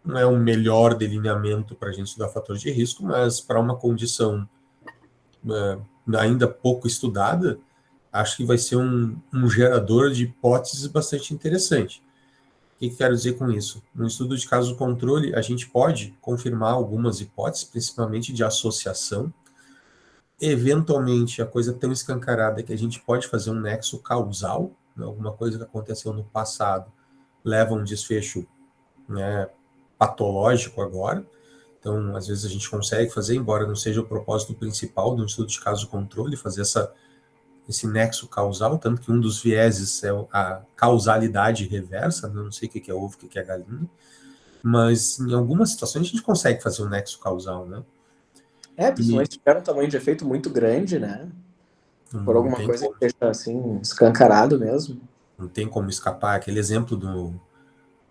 Não é o melhor delineamento para a gente estudar fatores de risco, mas para uma condição ainda pouco estudada, acho que vai ser um gerador de hipóteses bastante interessante. O que quero dizer com isso? No estudo de caso controle, a gente pode confirmar algumas hipóteses, principalmente de associação. Eventualmente, a coisa tão escancarada que a gente pode fazer um nexo causal, né? Alguma coisa que aconteceu no passado leva a um desfecho, né, patológico agora. Então, às vezes a gente consegue fazer, embora não seja o propósito principal do estudo de caso controle, fazer esse nexo causal, tanto que um dos vieses é a causalidade reversa, né? Não sei o que é ovo, o que é galinha, mas em algumas situações a gente consegue fazer um nexo causal, né? Principalmente se tiver um tamanho de efeito muito grande, né? Por alguma coisa que esteja assim, escancarado mesmo. Não tem como escapar. Aquele exemplo do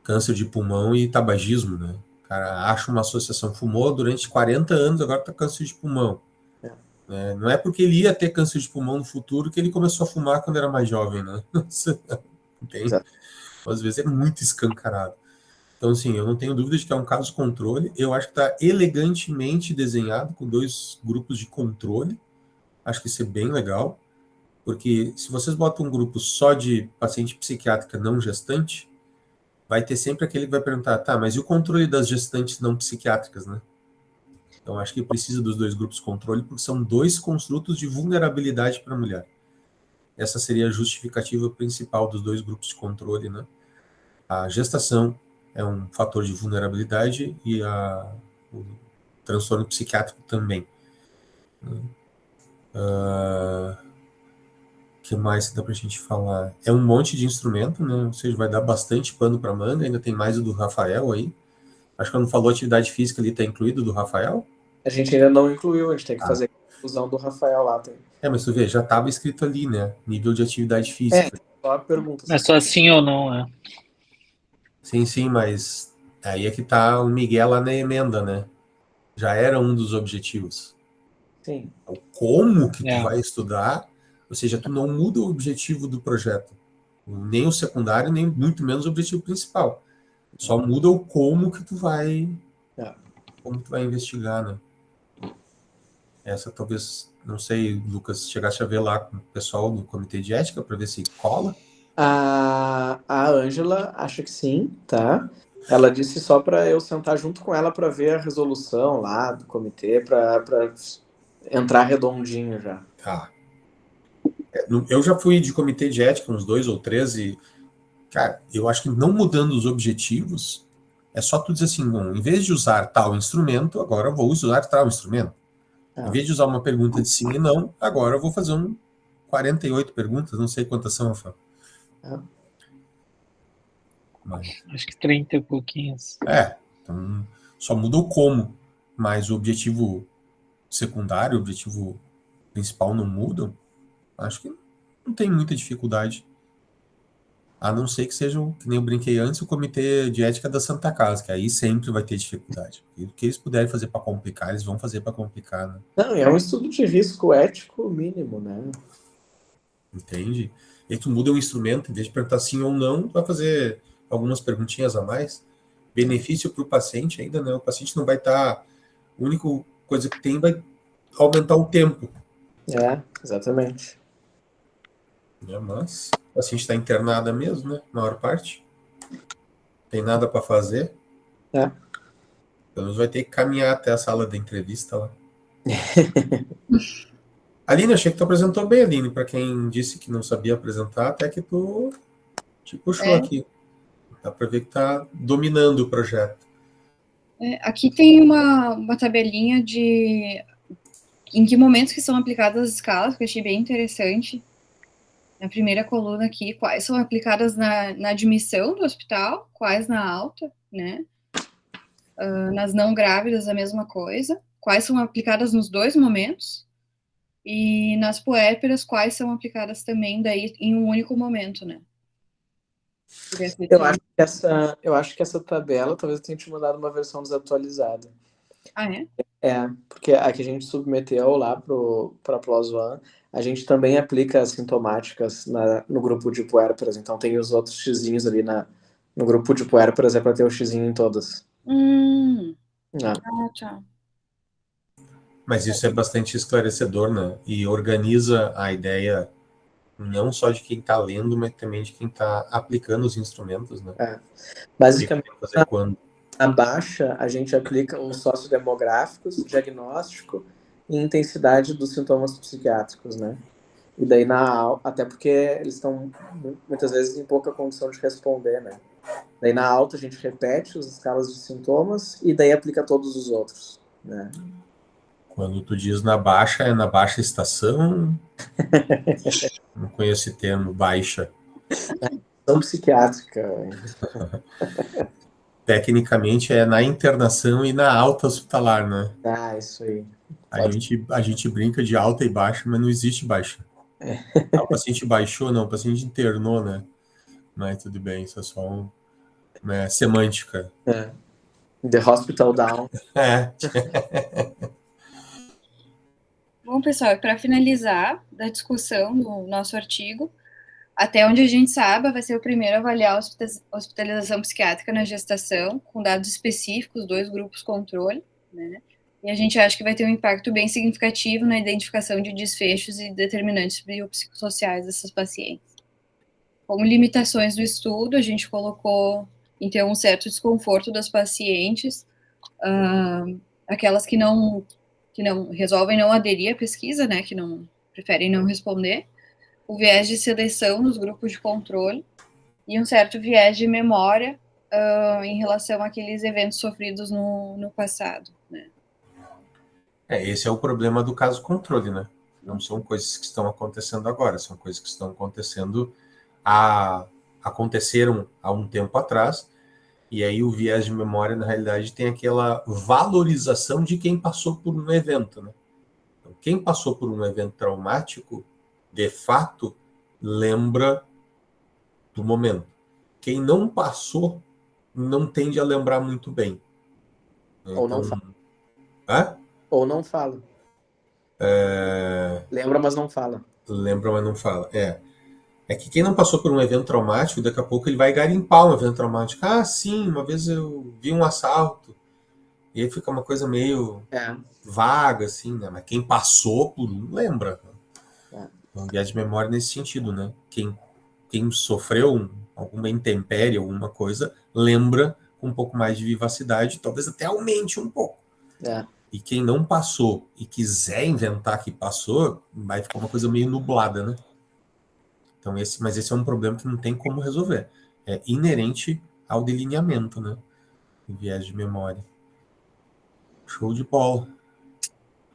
câncer de pulmão e tabagismo, né? O cara acha uma associação, fumou durante 40 anos, agora tá câncer de pulmão. Não é porque ele ia ter câncer de pulmão no futuro que ele começou a fumar quando era mais jovem, né? Entende? Às vezes é muito escancarado. Então, assim, eu não tenho dúvida de que é um caso controle. Eu acho que está elegantemente desenhado com 2 grupos de controle. Acho que isso é bem legal. Porque se vocês botam um grupo só de paciente psiquiátrica não gestante, vai ter sempre aquele que vai perguntar, tá, mas e o controle das gestantes não psiquiátricas, né? Então, acho que precisa dos 2 grupos de controle, porque são 2 construtos de vulnerabilidade para a mulher. essa seria a justificativa principal dos 2 grupos de controle, né? A gestação é um fator de vulnerabilidade e o transtorno psiquiátrico também. Que mais dá para a gente falar? É um monte de instrumento, né? Ou seja, vai dar bastante pano para manga. Ainda tem mais o do Rafael aí. Acho que quando falou atividade física ali, está incluído do Rafael? A gente ainda não incluiu, a gente tem que fazer a inclusão do Rafael lá também. Mas tu vê, já estava escrito ali, né? Nível de atividade física. Só a pergunta. É só sim ou não, né? Sim, mas aí é que tá o Miguel lá na emenda, né? Já era um dos objetivos. Sim. Como que tu vai estudar, ou seja, tu não muda o objetivo do projeto. Nem o secundário, nem muito menos o objetivo principal. Só muda o como que tu vai investigar, né? Essa talvez, não sei, Lucas, chegasse a ver lá com o pessoal do comitê de ética para ver se cola? A Ângela acha que sim, tá? Ela disse só para eu sentar junto com ela para ver a resolução lá do comitê, para entrar redondinho já. Tá. Eu já fui de comitê de ética, uns 2 ou 3, e, cara, eu acho que não mudando os objetivos, é só tu dizer assim, bom, em vez de usar tal instrumento, agora eu vou usar tal instrumento. Em vez de usar uma pergunta de sim e não, agora eu vou fazer 48 perguntas, não sei quantas são, Rafael. Acho que 30 e pouquinhos. Então só muda o como, mas o objetivo secundário, o objetivo principal não mudam. Acho que não tem muita dificuldade. A não ser que seja, que nem eu brinquei antes, o comitê de ética da Santa Casa, que aí sempre vai ter dificuldade. E o que eles puderem fazer para complicar, eles vão fazer para complicar, né? Não, é um estudo de risco ético mínimo, né? Entende? E aí tu muda o instrumento, em vez de perguntar sim ou não, tu vai fazer algumas perguntinhas a mais. Benefício para o paciente ainda, né? O paciente não vai estar... A única coisa que tem vai aumentar o tempo. Exatamente. Mas o paciente está internada mesmo, né? Na maior parte. Tem nada para fazer. Pelo menos vai ter que caminhar até a sala de entrevista lá. Aline, achei que tu apresentou bem, Aline. Para quem disse que não sabia apresentar, até que tu te puxou aqui. Dá para ver que tá dominando o projeto. Aqui tem uma tabelinha de em que momentos que são aplicadas as escalas, que eu achei bem interessante. Na primeira coluna aqui, quais são aplicadas na admissão do hospital, quais na alta, né? Nas não grávidas, a mesma coisa. Quais são aplicadas nos 2 momentos. E nas puérperas, quais são aplicadas também daí em um único momento, né? Eu acho que essa tabela talvez eu tenha te mandado uma versão desatualizada. Porque a que a gente submeteu lá para a PLOS ONE, a gente também aplica as sintomáticas no grupo de puérperas, então tem os outros xizinhos ali no grupo de puérperas, é para ter o xizinho em todas. Tchau. Mas isso é bastante esclarecedor, né? E organiza a ideia não só de quem está lendo, mas também de quem está aplicando os instrumentos, né? Basicamente, na baixa, a gente aplica os sociodemográficos, diagnóstico e intensidade dos sintomas psiquiátricos, né? E daí até porque eles estão muitas vezes em pouca condição de responder, né? Daí na alta a gente repete as escalas de sintomas e daí aplica todos os outros, né? Quando tu diz na baixa, é na baixa estação? Não conheço esse termo, baixa. Estação psiquiátrica. Tecnicamente é na internação e na alta hospitalar, né? Isso aí. A gente brinca de alta e baixa, mas não existe baixa. O paciente baixou, não, o paciente internou, né? Mas tudo bem, isso é só semântica. The hospital down. Bom, pessoal, para finalizar da discussão do nosso artigo, até onde a gente sabe, vai ser o primeiro a avaliar a hospitalização psiquiátrica na gestação, com dados específicos, 2 grupos controle, né? E a gente acha que vai ter um impacto bem significativo na identificação de desfechos e determinantes biopsicossociais dessas pacientes. Como limitações do estudo, a gente colocou, então, um certo desconforto das pacientes, aquelas que não resolvem não aderir à pesquisa, né, que não preferem não responder, o viés de seleção nos grupos de controle e um certo viés de memória em relação àqueles eventos sofridos no passado, né? Esse é o problema do caso controle, né? Não são coisas que estão acontecendo agora, são coisas que estão acontecendo aconteceram há um tempo atrás, e aí o viés de memória, na realidade, tem aquela valorização de quem passou por um evento, né? Então, quem passou por um evento traumático, de fato, lembra do momento. Quem não passou, não tende a lembrar muito bem. Ou não fala. Hã? Ou não fala. Lembra, mas não fala. Lembra, mas não fala. É que quem não passou por um evento traumático, daqui a pouco ele vai garimpar um evento traumático. Ah, sim, uma vez eu vi um assalto. E aí fica uma coisa meio vaga, assim, né? Mas quem passou por um, lembra. Um viés de memória nesse sentido, né? Quem sofreu alguma intempérie, alguma coisa, lembra com um pouco mais de vivacidade, talvez até aumente um pouco. E quem não passou e quiser inventar que passou, vai ficar uma coisa meio nublada, né? Então, mas esse é um problema que não tem como resolver. É inerente ao delineamento, né? O viés de memória. Show de bola.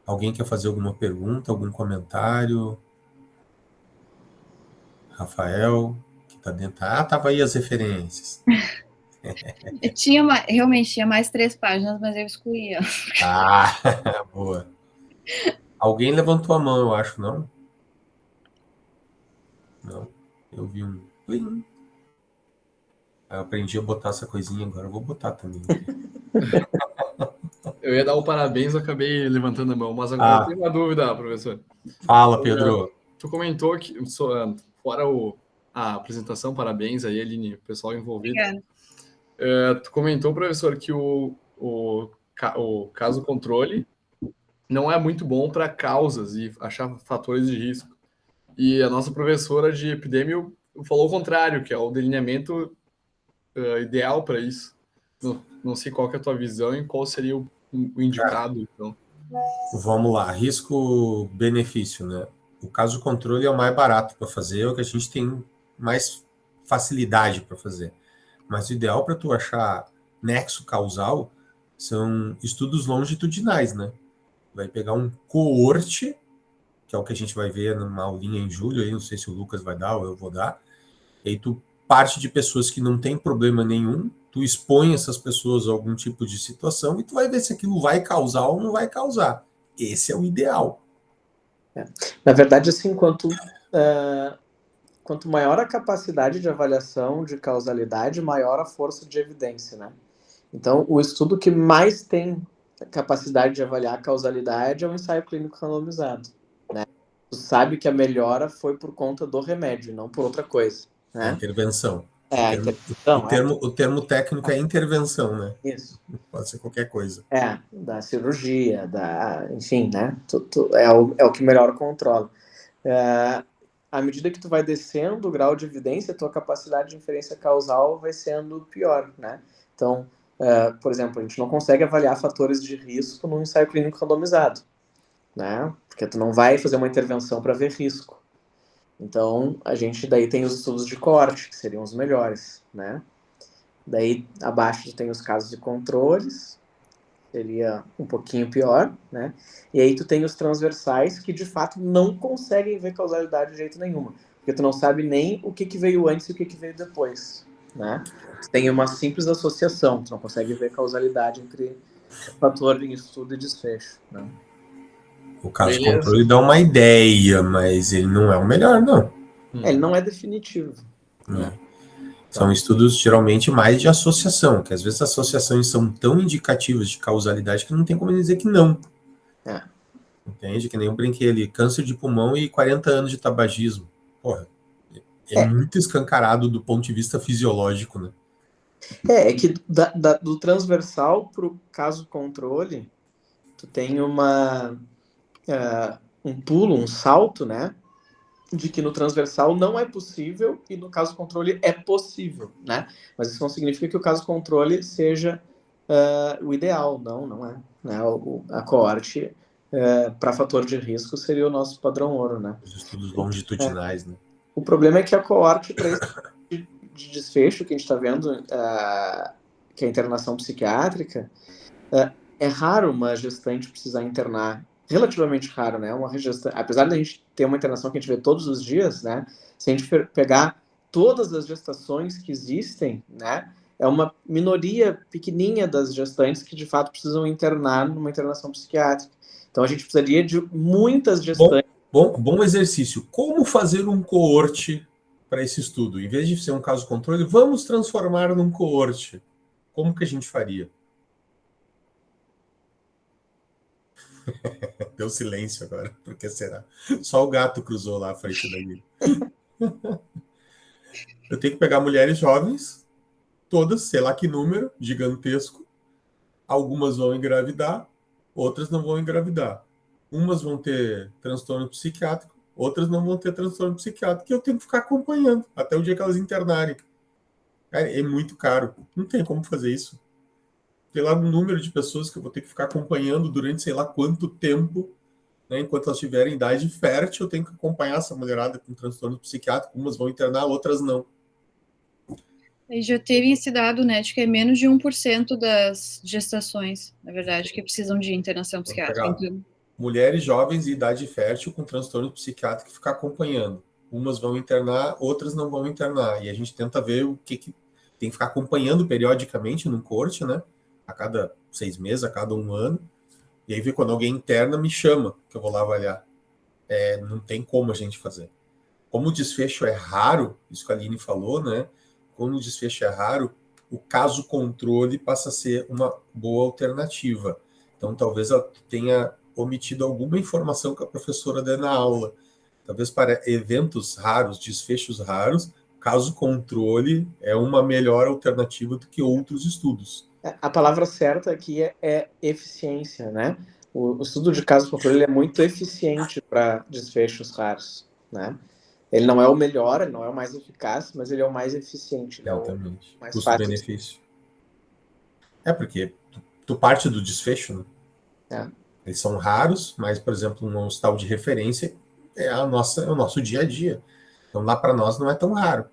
Alguém quer fazer alguma pergunta, algum comentário? Rafael, que tá dentro. Tava aí as referências. Realmente tinha mais 3 páginas, mas eu excluía. Boa. Alguém levantou a mão, eu acho, não? Não. Eu vi um. Eu aprendi a botar essa coisinha, agora eu vou botar também. Eu ia dar o parabéns, eu acabei levantando a mão, mas agora eu tenho uma dúvida, professor. Fala, Pedro. Tu comentou que, fora a apresentação, parabéns aí, Aline, o pessoal envolvido. Tu comentou, professor, que o caso controle não é muito bom para causas e achar fatores de risco. E a nossa professora de epidemia falou o contrário, que é o delineamento ideal para isso. Não sei qual que é a tua visão e qual seria o indicado, então. Vamos lá, risco-benefício, né? O caso controle é o mais barato para fazer, é o que a gente tem mais facilidade para fazer. Mas o ideal para tu achar nexo causal são estudos longitudinais, né? Vai pegar um coorte, que é o que a gente vai ver numa aulinha em julho, aí não sei se o Lucas vai dar ou eu vou dar, e aí tu parte de pessoas que não tem problema nenhum, tu expõe essas pessoas a algum tipo de situação e tu vai ver se aquilo vai causar ou não vai causar. Esse é o ideal. Na verdade, assim, quanto maior a capacidade de avaliação de causalidade, maior a força de evidência, né? Então, o estudo que mais tem capacidade de avaliar a causalidade é o ensaio clínico randomizado, né? Tu sabe que a melhora foi por conta do remédio, não por outra coisa, né? Intervenção. O termo técnico é intervenção, né? Isso. Pode ser qualquer coisa. Da cirurgia, enfim, né? É o que melhora o controle. À medida que tu vai descendo o grau de evidência, a tua capacidade de inferência causal vai sendo pior, né? Então, por exemplo, a gente não consegue avaliar fatores de risco num ensaio clínico randomizado, né? Porque tu não vai fazer uma intervenção para ver risco. Então, a gente daí tem os estudos de coorte, que seriam os melhores, né? Daí, abaixo tem os casos de controles, seria um pouquinho pior, né? E aí tu tem os transversais, que de fato não conseguem ver causalidade de jeito nenhuma, porque tu não sabe nem o que veio antes e o que veio depois, né? Tu tem uma simples associação, tu não consegue ver causalidade entre fator de estudo e desfecho, né? O caso de controle dá uma ideia, mas ele não é o melhor, não. Ele não é definitivo. São estudos geralmente mais de associação, que às vezes as associações são tão indicativas de causalidade que não tem como dizer que não. Entende? Que nem eu brinquei ali, câncer de pulmão e 40 anos de tabagismo. Porra, é muito escancarado do ponto de vista fisiológico, né? É que do transversal para o caso controle, tu tem um pulo, um salto, né? De que no transversal não é possível e no caso controle é possível, né? Mas isso não significa que o caso controle seja o ideal, não é. Né? A coorte para fator de risco seria o nosso padrão ouro, né? Os estudos longitudinais, né? O problema é que a coorte para esse de desfecho que a gente está vendo, que é a internação psiquiátrica, é raro uma gestante precisar internar, relativamente raro, né? Apesar da gente ter uma internação que a gente vê todos os dias, né? Se a gente pegar todas as gestações que existem, né? É uma minoria pequenininha das gestantes que de fato precisam internar numa internação psiquiátrica. Então a gente precisaria de muitas gestantes. Bom exercício. Como fazer um coorte para esse estudo? Em vez de ser um caso controle, vamos transformar num coorte. Como que a gente faria? Deu silêncio agora, por que será? Só o gato cruzou lá à frente da minha. Eu tenho que pegar mulheres jovens, todas, sei lá que número, gigantesco. Algumas vão engravidar, outras não vão engravidar. Umas vão ter transtorno psiquiátrico, outras não vão ter transtorno psiquiátrico, e eu tenho que ficar acompanhando até o dia que elas internarem. É muito caro, não tem como fazer isso. Sei lá, o número de pessoas que eu vou ter que ficar acompanhando durante sei lá quanto tempo, né, enquanto elas tiverem idade fértil, eu tenho que acompanhar essa mulherada com transtorno psiquiátrico. Umas vão internar, outras não. E já teve esse dado, né, de que é menos de 1% das gestações, na verdade, que precisam de internação psiquiátrica. Então... Mulheres jovens de idade fértil com transtorno psiquiátrico ficar acompanhando. Umas vão internar, outras não vão internar. E a gente tenta ver o que tem que ficar acompanhando periodicamente num coorte, né? A cada 6 meses, a cada 1 ano. E aí, quando alguém interna, me chama, que eu vou lá avaliar. Não tem como a gente fazer. Como o desfecho é raro, isso que a Aline falou, né? Como o desfecho é raro, o caso controle passa a ser uma boa alternativa. Então, talvez ela tenha omitido alguma informação que a professora deu na aula. Talvez para eventos raros, desfechos raros, caso controle é uma melhor alternativa do que outros estudos. A palavra certa aqui é eficiência, né? O estudo de caso controle é muito eficiente para desfechos raros, né? Ele não é o melhor, ele não é o mais eficaz, mas ele é o mais eficiente. Exatamente. Mais custo-benefício. Porque tu parte do desfecho, né? Eles são raros, mas, por exemplo, um hospital de referência é o nosso dia a dia. Então, lá para nós não é tão raro.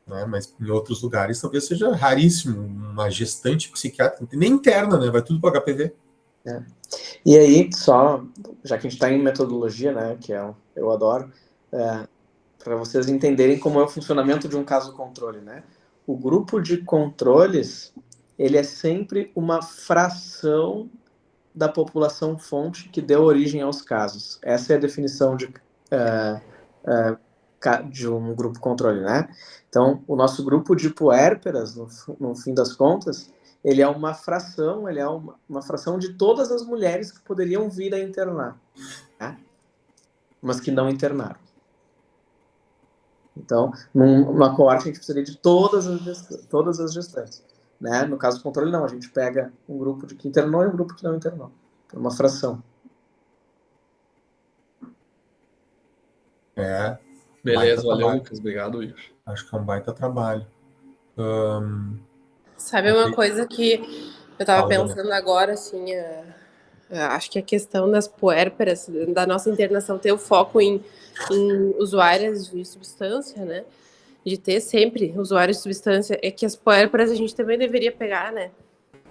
Né? Mas em outros lugares talvez seja raríssimo uma gestante psiquiátrica, nem interna, né? Vai tudo para HPV. E aí, só, já que a gente está em metodologia, né, que eu adoro, para vocês entenderem como é o funcionamento de um caso controle, né? O grupo de controles, ele é sempre uma fração da população fonte que deu origem aos casos. Essa é a definição de um grupo controle, né? Então, o nosso grupo de puérperas, no fim das contas, ele é uma fração, uma fração de todas as mulheres que poderiam vir a internar, né? Mas que não internaram. Então, numa coorte, a gente precisaria de todas as gestantes. Né? No caso do controle, não. A gente pega um grupo que internou e um grupo que não internou. É uma fração. Beleza, valeu, Lucas. Obrigado, Igor. Acho que é um baita trabalho. Sabe uma coisa que eu tava pensando agora, assim, acho que a questão das puérperas, da nossa internação, ter o foco em usuárias de substância, né? De ter sempre usuários de substância, é que as puérperas a gente também deveria pegar, né?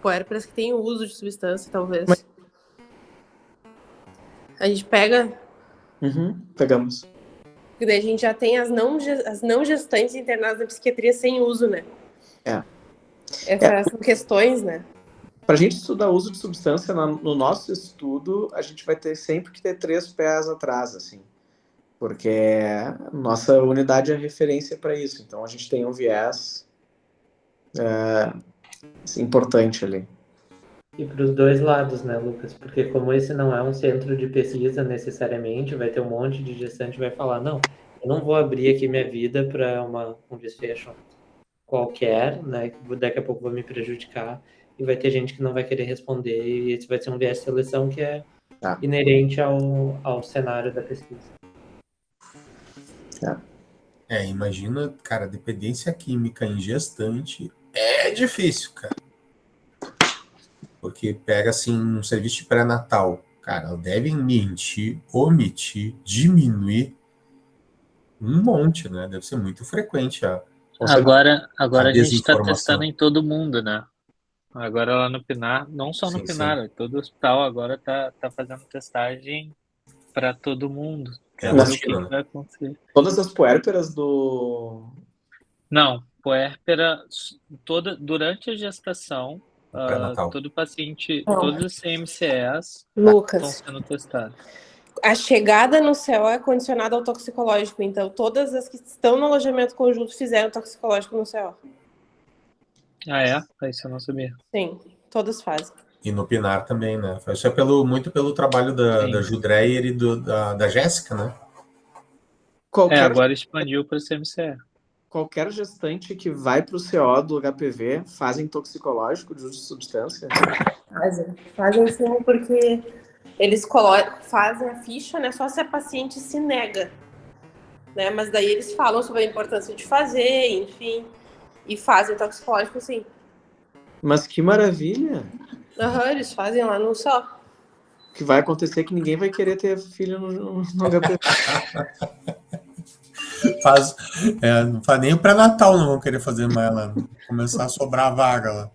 Puérperas que têm o uso de substância, talvez. A gente pega... Pegamos. E daí a gente já tem as não gestantes internadas na psiquiatria sem uso, né? Essas são questões, né? Para a gente estudar o uso de substância no nosso estudo, a gente vai ter sempre que ter 3 pés atrás, assim. Porque nossa unidade é referência para isso. Então, a gente tem um viés importante ali. E para os dois lados, né, Lucas? Porque como esse não é um centro de pesquisa necessariamente, vai ter um monte de gestante que vai falar, não, eu não vou abrir aqui minha vida para um desfecho qualquer, né, que daqui a pouco vai me prejudicar, e vai ter gente que não vai querer responder, e esse vai ser um viés de seleção que é inerente ao cenário da pesquisa. Imagina, cara, dependência química em gestante é difícil, cara. Porque pega, assim, um serviço de pré-natal. Cara, devem mentir, omitir, diminuir Um monte, né? Deve ser muito frequente Agora a gente está desinformação. testando em todo mundo, né? Agora lá no Pinar, não só no Sim, Pinar, todo hospital agora tá fazendo testagem para todo mundo. É Mas Ver o vacina, né? vai acontecer. Todas as puérperas do... Não, puérpera durante a gestação, Pré-natal. todo paciente, Não. todos os CMCEs estão Lucas, sendo testados. a chegada no CO é condicionada ao toxicológico, então todas as que estão no alojamento conjunto fizeram toxicológico no CO. Ah, é? Isso eu não sabia. Sim, todas fazem. E no Pinar também, né? Isso é muito pelo trabalho da Judreyer e da Jéssica, né? Agora expandiu para o CMCE. Qualquer gestante que vai para o CO do HPV fazem toxicológico de uso de substância? Fazem sim, porque eles fazem a ficha, né? Só se a paciente se nega, né? Mas daí eles falam sobre a importância de fazer, enfim, e fazem toxicológico sim. Mas que maravilha! Eles fazem lá no CO. O que vai acontecer é que ninguém vai querer ter filho no HPV. Não faz nem o pré-natal, não vão querer fazer mais lá. Começar a sobrar vaga lá.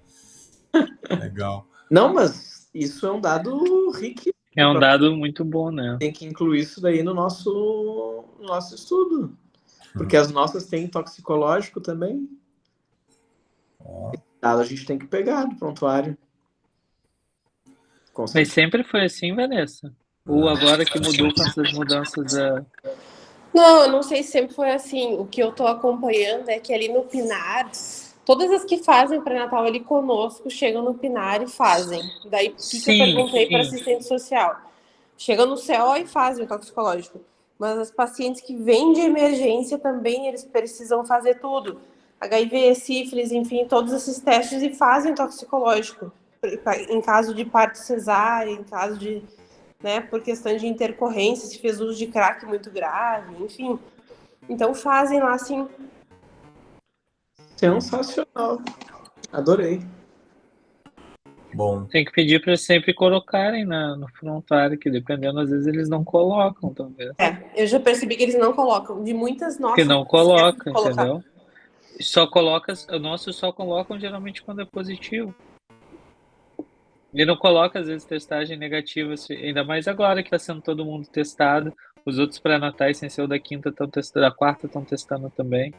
Legal. Não, mas isso é um dado rico. É um dado muito bom, né? Tem que incluir isso daí no nosso estudo. Porque as nossas têm toxicológico também. Dado a gente tem que pegar do prontuário. Mas sempre foi assim, Vanessa? Ou agora que mudou com essas mudanças da... Não, eu não sei se sempre foi assim. O que eu tô acompanhando é que ali no Pinar, todas as que fazem pré-natal ali conosco chegam no Pinar e fazem. Daí, o que eu perguntei para assistente social? Chegam no CO e fazem o toxicológico. Mas as pacientes que vêm de emergência também, eles precisam fazer tudo. HIV, sífilis, enfim, todos esses testes e fazem toxicológico. Em caso de parto cesárea, em caso de... né, por questão de intercorrência, se fez uso de crack muito grave, enfim. Então fazem lá, assim. Sensacional. Adorei. Bom. Tem que pedir para sempre colocarem no prontuário, que dependendo, às vezes eles não colocam, talvez. Eu já percebi que eles não colocam. De muitas nossas... Que não coloca, entendeu? O nosso só colocam geralmente quando é positivo. E não coloca, às vezes, testagem negativa, ainda mais agora que está sendo todo mundo testado. Os outros pré-natais, sem ser o da quinta, estão testando, da quarta estão testando também.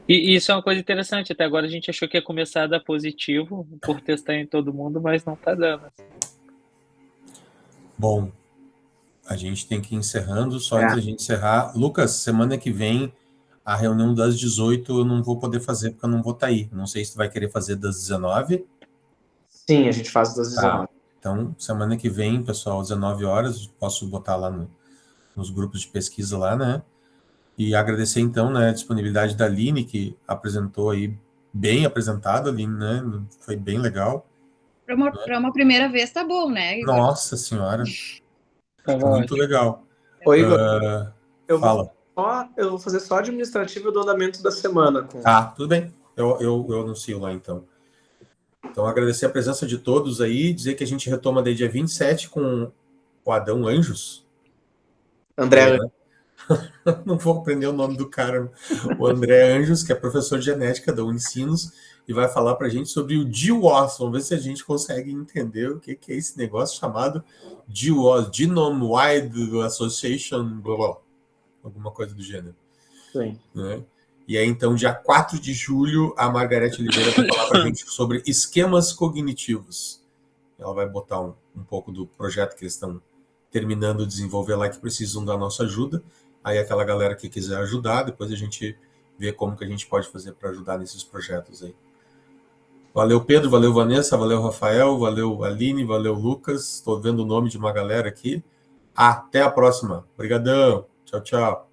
E isso é uma coisa interessante. Até agora a gente achou que ia começar a dar positivo por testar em todo mundo, mas não está dando. Bom, a gente tem que ir encerrando. Só antes da gente encerrar, Lucas, semana que vem, a reunião das 18 eu não vou poder fazer porque eu não vou estar aí. Não sei se tu vai querer fazer das 19. Sim, a gente faz das 19. Então, semana que vem, pessoal, às 19 horas, posso botar lá nos grupos de pesquisa lá, né? E agradecer, então, né, a disponibilidade da Aline, que apresentou aí, bem apresentada, Aline, né? Foi bem legal. Para uma primeira vez tá bom, né, Igor? Nossa Senhora. Muito legal. Oi, Igor. Fala. Eu vou fazer só administrativo do andamento da semana. Tudo bem. Eu anuncio lá, então. Então, agradecer a presença de todos aí, dizer que a gente retoma daí dia 27 com o Adão Anjos. André. Não vou aprender o nome do cara. O André Anjos, que é professor de genética da Unicinos, e vai falar pra gente sobre o GWAS. Vamos ver se a gente consegue entender o que é esse negócio chamado GWAS, Genome Wide Association, blá, blá, alguma coisa do gênero. Sim. Né? E aí, então, dia 4 de julho, a Margarete Oliveira vai falar para a gente sobre esquemas cognitivos. Ela vai botar um pouco do projeto que eles estão terminando de desenvolver lá, que precisam da nossa ajuda. Aí, aquela galera que quiser ajudar, depois a gente vê como que a gente pode fazer para ajudar nesses projetos aí. Valeu, Pedro, valeu, Vanessa, valeu, Rafael, valeu, Aline, valeu, Lucas. Estou vendo o nome de uma galera aqui. Até a próxima. Obrigadão. Tchau, tchau.